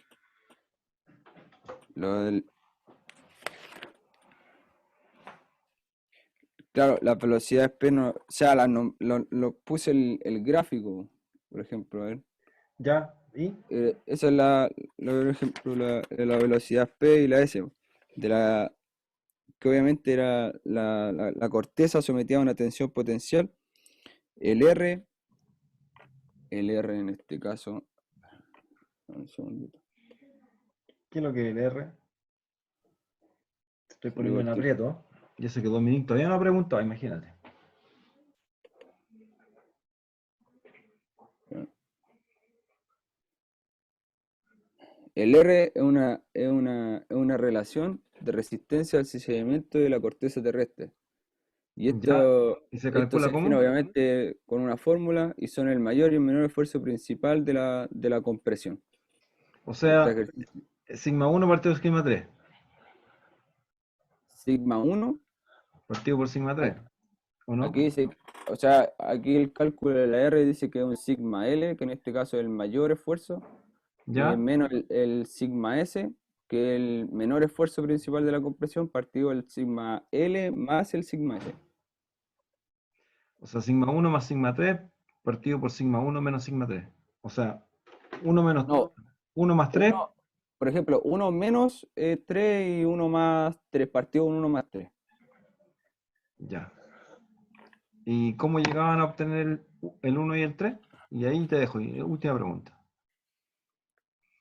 Claro, la velocidad P no, o sea, lo puse el gráfico, por ejemplo, a ver. ¿Ya? ¿Y? Esa es por ejemplo, la velocidad P y la S, que obviamente era la corteza sometida a una tensión potencial. El R en este caso, un segundito, ¿Qué es lo que es el R? Te estoy poniendo en Liberty. aprieto. Yo sé que Dominic todavía no ha preguntado, imagínate. El R es una relación de resistencia al sedimento de la corteza terrestre. Y ¿Ya? ¿Y se esto calcula se define cómo? obviamente con una fórmula y son el mayor y el menor esfuerzo principal de la compresión. O Este sea, ejercicio, sigma 1 partido por sigma 3. sigma 1, Partido por sigma 3. ¿O no? aquí dice, o sea, aquí el cálculo de la R dice que es un sigma L, que en este caso es el mayor esfuerzo, ¿Ya? menos el sigma S, que es el menor esfuerzo principal de la compresión, partido del sigma L más el sigma S. O sea, sigma 1 más sigma 3 partido por sigma 1 menos sigma 3. O sea, 1 menos No, 1 más 3. por ejemplo, 1 menos 3 y 1 más 3, partido con 1 más 3. Ya. ¿Y cómo llegaban a obtener el 1 y el 3? Y ahí te dejo. Y última pregunta.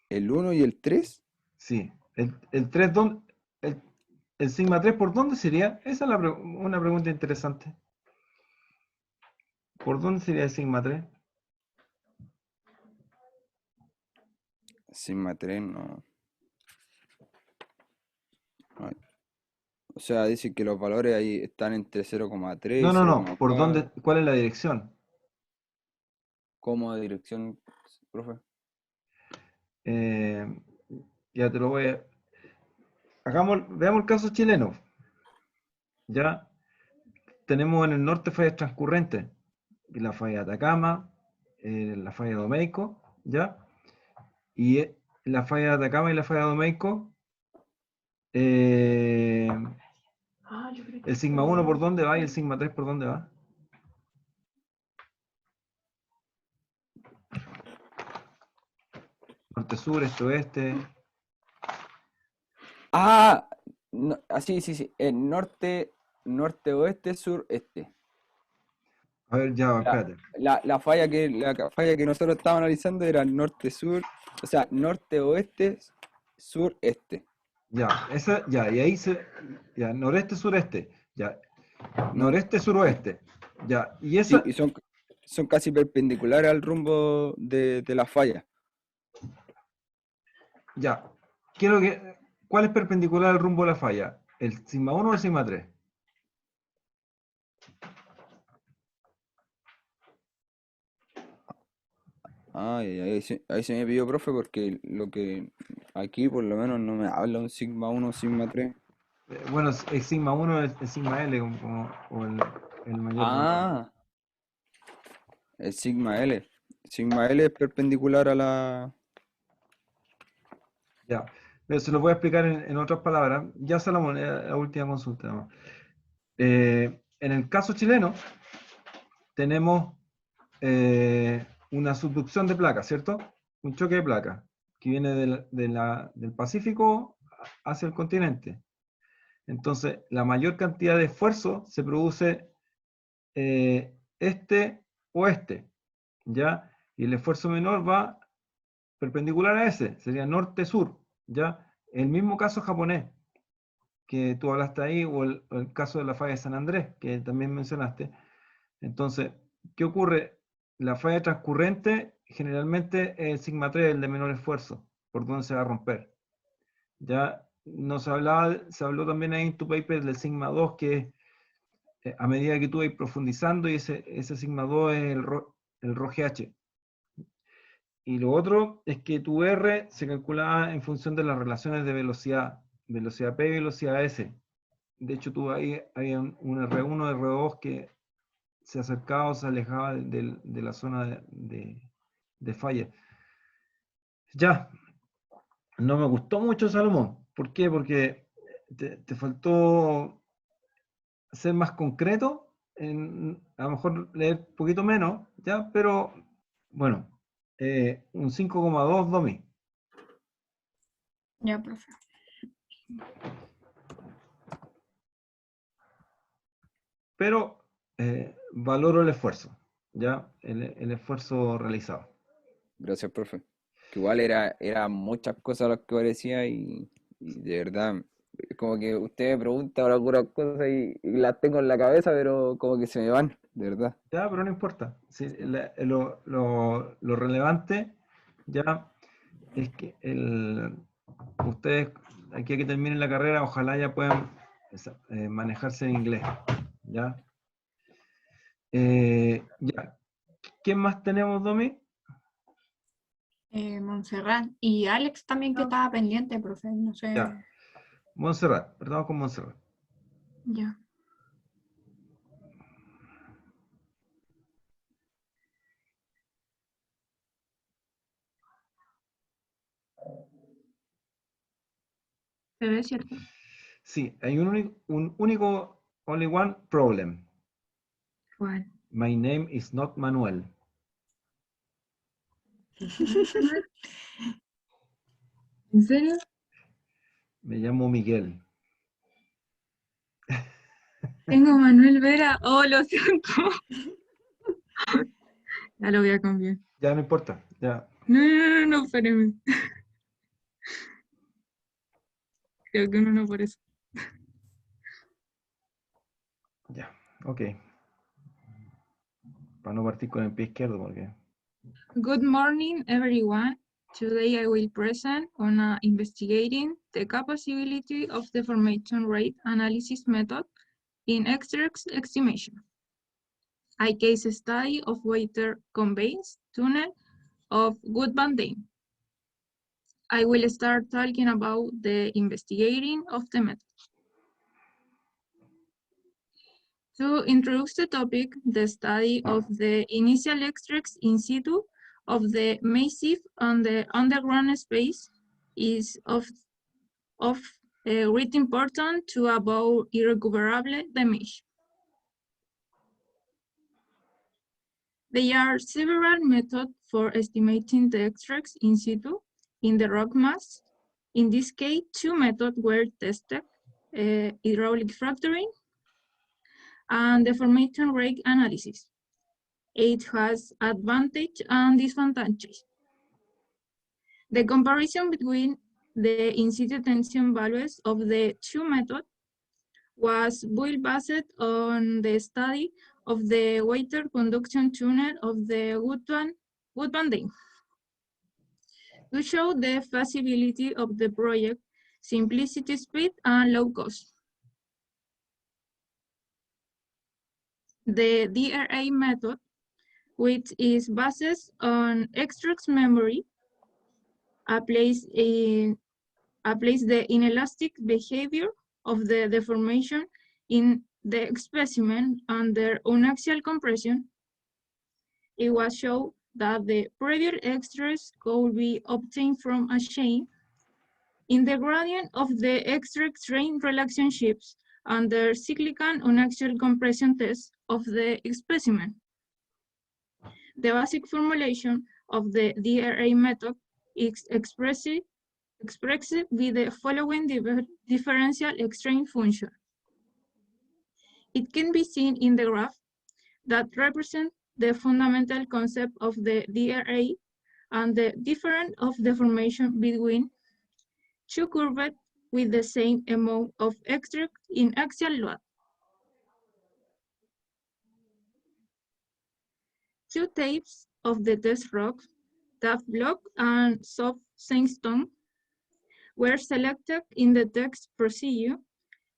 ¿El 1 y el 3? Sí. El 3, ¿dónde? El sigma 3, ¿por dónde sería? Esa es una pregunta interesante. ¿Por dónde sería el sigma 3? Sigma 3 no. Ay. O sea, dice que los valores ahí están entre 0,3 y No. ¿Por dónde? 0,4. ¿Cuál es la dirección? ¿Cómo dirección, profe? Eh, ya te lo voy a... Veamos el caso chileno. Ya tenemos en el norte fallas transcurrentes. La falla de Atacama, la falla de Domeico, ¿ya? Y la falla de Atacama y la falla de Domeico, el sigma 1 por dónde va y el sigma 3 por dónde va. Norte, sur, este, oeste. Ah, no, sí. Norte, oeste, sur, este. A ver, ya, espérate. La falla que nosotros estábamos analizando era norte-sur, o sea, norte-oeste, sur-este. Ya, y ahí ya, noreste, sureste, ya, No, noreste, suroeste, ya, y sí, esa, y son casi perpendiculares al rumbo de la falla. ya, ¿cuál es perpendicular al rumbo de la falla? ¿El sigma 1 o el sigma 3? Ahí se me pidió, profe, porque lo que aquí por lo menos no me habla un sigma 1 sigma 3. Bueno, el sigma 1 es el sigma L, o el mayor valor. Ah, el sigma L. Sigma L es perpendicular a la... Ya, pero se lo voy a explicar en otras palabras. Ya, Salomón, la última consulta, ¿no? En el caso chileno, tenemos una subducción de placas, ¿cierto? Un choque de placas que viene del Pacífico hacia el continente. Entonces, la mayor cantidad de esfuerzo se produce este-oeste, ¿ya? Y el esfuerzo menor va perpendicular a ese, sería norte-sur, ¿ya? El mismo caso japonés, que tú hablaste ahí, o el caso de la falla de San Andrés, que también mencionaste. Entonces, ¿qué ocurre? La falla transcurrente generalmente es el sigma 3, el de menor esfuerzo, por donde se va a romper. Ya se habló también ahí en tu paper del sigma 2, que a medida que tú vas profundizando, y ese sigma 2 es el ρGH. Y lo otro es que tu R se calcula en función de las relaciones de velocidad P y velocidad S. De hecho, tú ahí había un R1, R2 que se acercaba o se alejaba de la zona de falla. Ya, no me gustó mucho, Salomón. ¿Por qué? Porque te faltó ser más concreto, a lo mejor leer un poquito menos, ya, pero bueno, un 5,2 Domi. Ya, profe. Pero valoro el esfuerzo, ya, el esfuerzo realizado. Gracias, profe. Que igual era muchas cosas las que parecía y de verdad, como que usted me pregunta ahora algunas cosas y las tengo en la cabeza, pero como que se me van, de verdad. Ya, pero no importa. Sí, lo relevante ya es que ustedes, aquí a que terminen la carrera, ojalá ya puedan manejarse en inglés. ¿Ya? Ya. ¿Quién más tenemos, Domi? Montserrat. Y Alex también que estaba pendiente, profe. No sé. Ya. Montserrat, perdón con Montserrat. Ya. ¿Se ve, cierto? Sí, hay un único, only one problem. ¿Cuál? My name is not Manuel. ¿En serio? Me llamo Miguel. Tengo Manuel Vera. Oh, lo siento. Ya lo voy a cambiar. Ya no importa. Ya. No, espérame. Creo que uno no por eso. Ya. Ok. Para no partir con el pie izquierdo, porque. Good morning, everyone. Today I will present on investigating the capability of deformation rate analysis method in extract estimation. A case study of water conveyance tunnel of Good Van Dam. I will start talking about the investigating of the method. To introduce the topic, the study of the initial extracts in situ of the massive and the underground space is of great importance to avoid irrecoverable damage. There are several methods for estimating the extracts in situ in the rock mass. In this case, two methods were tested, hydraulic fracturing and deformation rate analysis. It has advantages and disadvantages. The comparison between the in-situ tension values of the two methods was built based on the study of the water conduction tunnel of the Good Van Dam. To show the feasibility of the project, simplicity, speed, and low cost. The DRA method, which is based on extract memory, applies the inelastic behavior of the deformation in the specimen under unaxial compression. It was shown that the previous extracts could be obtained from a chain in the gradient of the extract strain relationships under cyclical unaxial compression test of the specimen. The basic formulation of the DRA method is expressed with the following differential strain function. It can be seen in the graph that represents the fundamental concept of the DRA and the difference of deformation between two curves with the same amount of extract in axial load. Two types of the test rocks, tuff block and soft sandstone, were selected in the test procedure.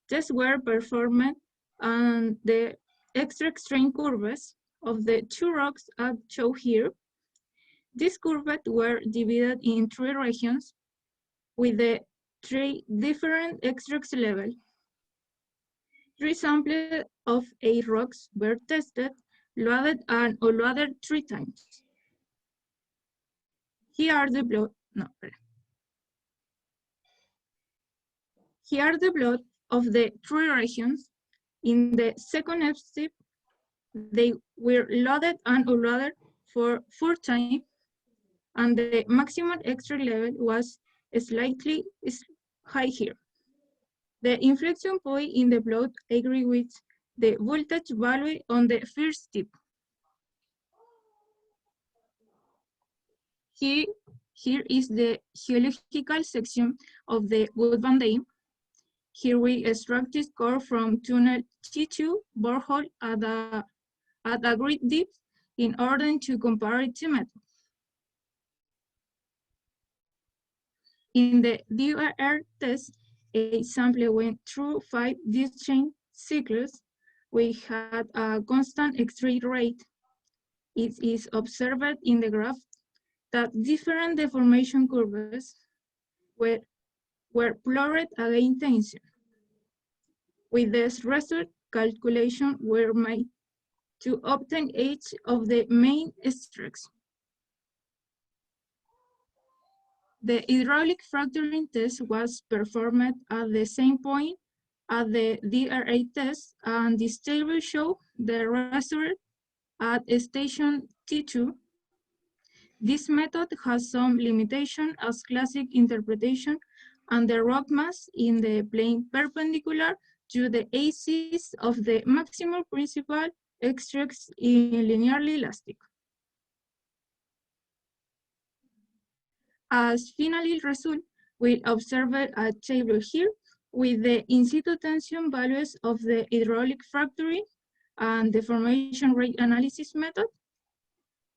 Tests were performed and the extract strain curves of the two rocks are shown here. These curves were divided in three regions with the three different extract levels. Three samples of 8 rocks were tested, loaded and unloaded 3 times. Here are the plot. No, espera. Here are the plot of the three regions. In the second step, they were loaded and unloaded for 4 times, and the maximum extract level was slightly high here. The inflection point in the plot agree with the voltage value on the first step. Here is the geological section of the Woodbine Dam. Here we extracted core from tunnel T2 borehole at a great depth in order to compare it to method. In the DRR test, a sample went through 5 distinct cycles. We had a constant extract rate. It is observed in the graph that different deformation curves were plotted against tension. With this result, calculations were made to obtain each of the main strokes. The hydraulic fracturing test was performed at the same point as the DRA test, and this table shows the result at station T2. This method has some limitation as classic interpretation, and the rock mass in the plane perpendicular to the axis of the maximum principal extracts in linearly elastic. As final result, we observe a table here with the in situ tension values of the hydraulic fracturing and deformation rate analysis method,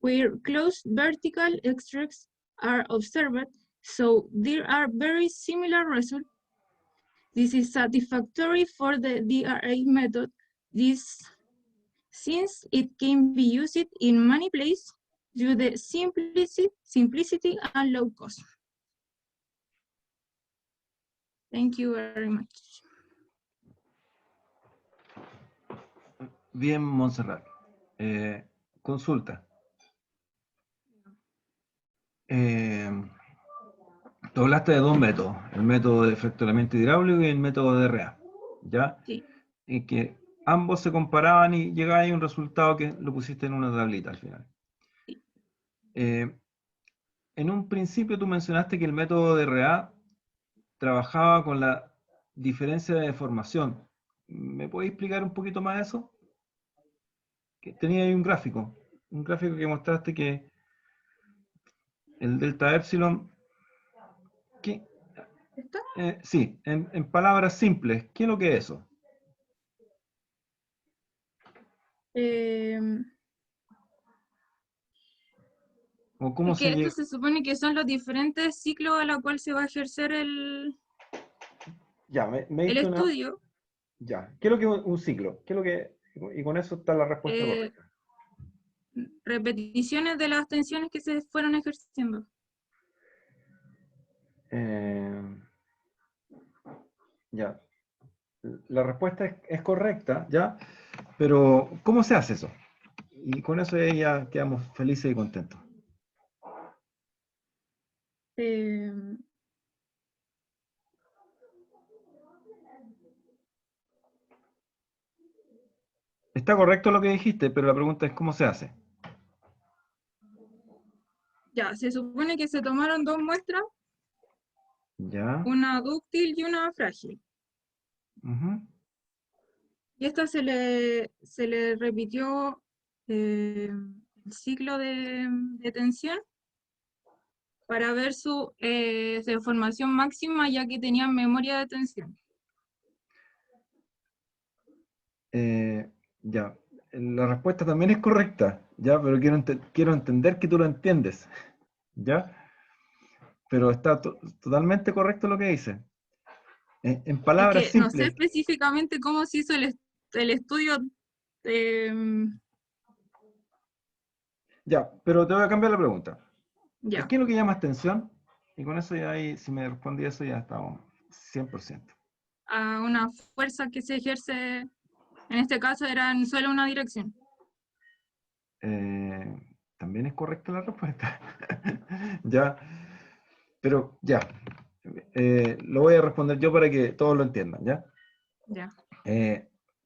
where closed vertical extracts are observed, so there are very similar results. This is satisfactory for the DRA method, since it can be used in many places due to the simplicity and low cost. Thank you very much. Bien, Montserrat. Consulta. Tú hablaste de dos métodos, el método de fracturamiento hidráulico y el método de DRA, ¿ya? Sí. Y que ambos se comparaban y llegaba a un resultado que lo pusiste en una tablita al final. Sí. En un principio tú mencionaste que el método de DRA trabajaba con la diferencia de deformación. ¿Me puedes explicar un poquito más eso? Que tenía ahí un gráfico que mostraste que el delta epsilon, ¿qué? ¿Esto? Sí, en palabras simples, ¿qué es lo que es eso? ¿O cómo se Porque llega? esto se supone que son los diferentes ciclos a los cuales se va a ejercer el Ya, me el diste una... estudio. Ya, ¿qué es lo que es un ciclo? ¿Qué es lo que... Y con eso está la respuesta correcta. Repeticiones de las tensiones que se fueron ejerciendo. Ya. La respuesta es correcta, ¿ya? Pero, ¿cómo se hace eso? Y con eso ya quedamos felices y contentos. Está correcto lo que dijiste, pero la pregunta es ¿cómo se hace? Ya, se supone que se tomaron dos muestras, Ya. una dúctil y una frágil. Ujú. Y esta se le repitió el ciclo de tensión para ver su deformación máxima, ya que tenían memoria de tensión. Ya. La respuesta también es correcta, ya, pero quiero entender que tú lo entiendes, ¿ya? Pero está totalmente correcto lo que dice. En palabras Es que no sé simples. específicamente cómo se hizo el estudio. Ya, pero te voy a cambiar la pregunta. Ya. ¿Qué es lo que llamas tensión? Y con eso ya ahí, si me respondí eso, ya estamos 100%. A una fuerza que se ejerce, en este caso era en solo una dirección. también es correcta la respuesta. Ya, pero ya, lo voy a responder yo para que todos lo entiendan, ¿ya? Ya.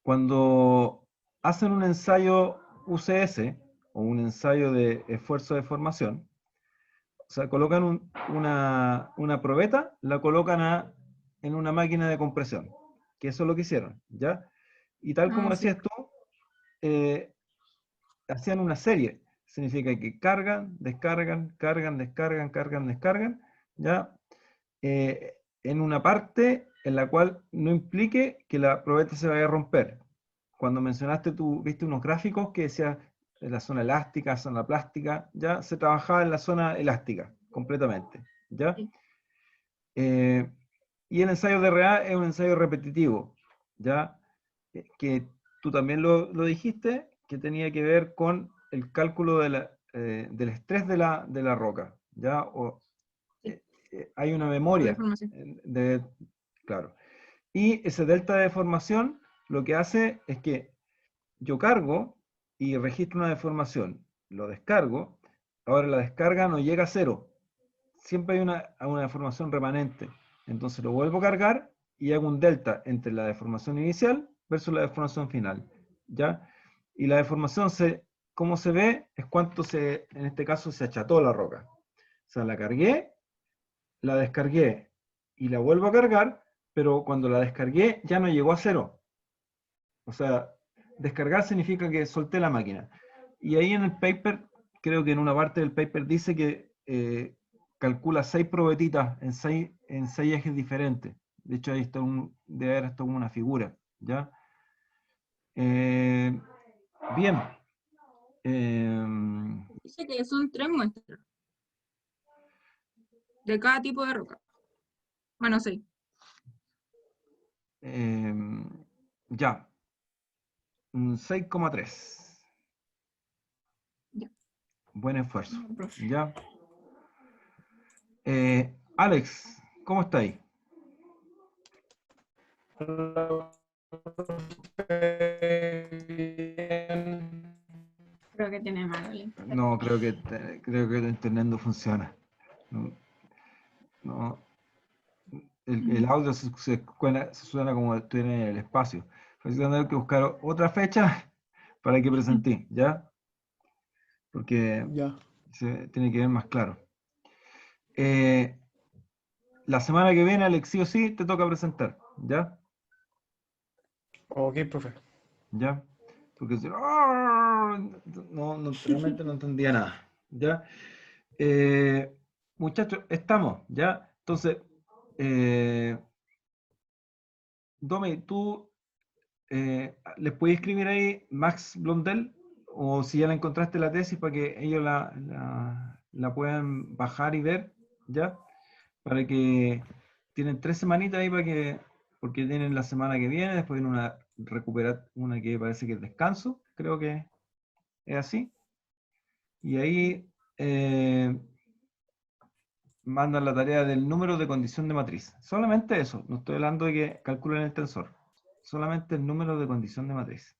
Cuando hacen un ensayo UCS o un ensayo de esfuerzo de formación, o sea, colocan una probeta, la colocan en una máquina de compresión, que eso es lo que hicieron, ¿ya? Y tal como Sí. decías tú, hacían una serie, significa que cargan, descargan, cargan, descargan, cargan, descargan, ¿ya? En una parte en la cual no implique que la probeta se vaya a romper. Cuando mencionaste, tú viste unos gráficos que decía la zona elástica, zona plástica, ya se trabajaba en la zona elástica completamente, ¿ya? Sí. Y el ensayo de RA es un ensayo repetitivo, ¿ya? Que tú también lo dijiste, que tenía que ver con el cálculo del estrés de la roca, ¿ya? Sí. Hay una Por memoria, información. claro. Y ese delta de deformación lo que hace es que yo cargo y registro una deformación, lo descargo, ahora la descarga no llega a cero, siempre hay una deformación remanente, entonces lo vuelvo a cargar y hago un delta entre la deformación inicial versus la deformación final, ¿ya? Y la deformación, como se ve, es cuánto en este caso se acható la roca. O sea, la cargué, la descargué y la vuelvo a cargar, pero cuando la descargué ya no llegó a cero. O sea, descargar significa que solté la máquina. Y ahí en el paper, creo que en una parte del paper dice que calcula 6 probetitas en 6 ejes diferentes. De hecho, ahí está debe haber esto como una figura, ¿ya? Bien. Dice que son 3 muestras de cada tipo de roca. Bueno, 6. Ya. 6,3. Ya. Buen esfuerzo. Ya, profe. ¿Ya? Alex, ¿cómo está ahí? Creo que tiene malo el internet. No, creo que el internet no funciona. No, el audio se suena como estuviera en el espacio. Así que tener que buscar otra fecha para que presenté, ¿ya? Porque Ya. se tiene que ver más claro. La semana que viene, Alex, sí o sí, te toca presentar, ¿ya? Ok, profe. ¿Ya? Porque si realmente no entendía nada, ¿ya? Muchachos, estamos, ¿ya? Entonces, Domi, tú les puedes escribir ahí Max Blondel, o si ya la encontraste la tesis para que ellos la puedan bajar y ver, ¿ya? Para que tienen 3 semanitas ahí porque tienen la semana que viene, después viene recuperar una que parece que es descanso, creo que es así. Y ahí mandan la tarea del número de condición de matriz. Solamente eso, no estoy hablando de que calculen el tensor. Solamente el número de condición de matriz.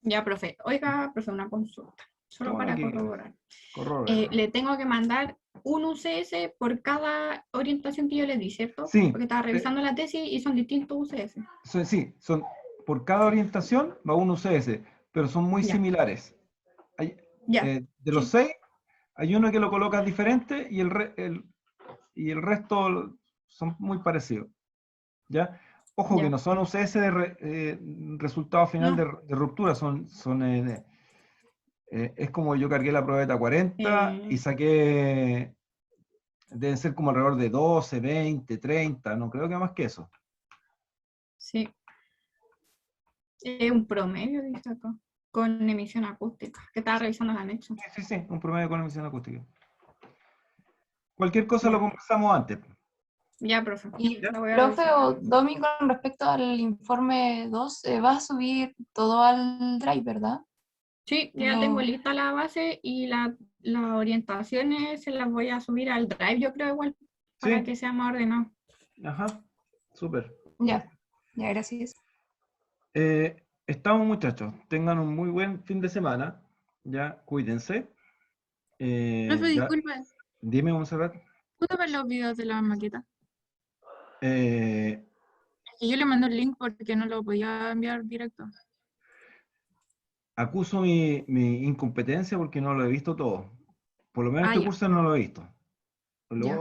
Ya, profe. Oiga, profe, una consulta. Solo Todo lo para que quieras. corroborar. Corróboralo. Le tengo que mandar un UCS por cada orientación que yo le di, ¿cierto? Sí. Porque estaba revisando la tesis y son distintos UCS. Sí, por cada orientación va un UCS, pero son muy Ya. similares. Ya. De los Sí. 6, hay uno que lo colocas diferente y el resto son muy parecidos. ¿Ya? Ojo que Ya. no son UCS de resultado final No. de ruptura, es como yo cargué la probeta 40 y saqué, deben ser como alrededor de 12, 20, 30, no creo que más que eso. Sí. Es un promedio, dice acá, con emisión acústica, que estaba revisando el anexo. Sí, un promedio con emisión acústica. Cualquier cosa lo Ya. conversamos antes. Ya, profe. Y, La voy a profe revisar. o Domi, con respecto al informe 2, vas a subir todo al Drive, ¿verdad? Sí, ya tengo lista la base y las orientaciones se las voy a subir al Drive, yo creo igual, para Sí. que sea más ordenado. Ajá, súper. Ya, gracias. Estamos, muchachos, tengan un muy buen fin de semana, ya, cuídense. Profe, Ya, disculpe, dime, Monserrat. ¿puedo ver los videos de la maqueta? Eh, Es que yo le mandé el link porque no lo podía enviar directo. acuso mi incompetencia porque no lo he visto todo. Por lo menos este Ya, curso no lo he visto. ya.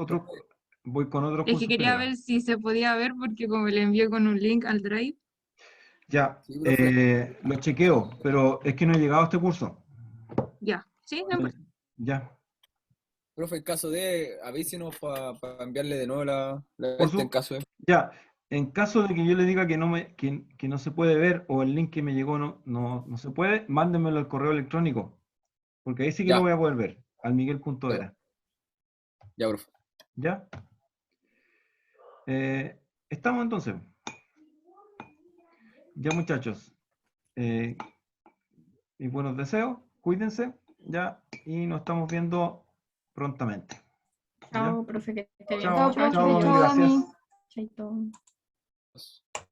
Voy con otros Es que cursos que quería veo. ver si se podía ver porque como le envié con un link al Drive. Ya, Sí, profe. lo chequeo, pero es que no he llegado a este curso. Ya, sí, no importa. Ya, Profe, en caso de, avísenos para enviarle de nuevo la por en su, caso de. ya, en caso de que yo le diga que no se puede ver o el link que me llegó no se puede, mándenmelo al correo electrónico, porque ahí sí que lo Ya, voy a poder ver, al ya, miguel.era. ya, profe. ¿Ya? Estamos entonces. Ya, muchachos. Mis buenos deseos, cuídense, ya, y nos estamos viendo prontamente. ¿Ya? Chao, profe, que esté bien. Chao, Chao, Chao, profe. chao, chiquillos. Chao, gracias. Dami. Chaito.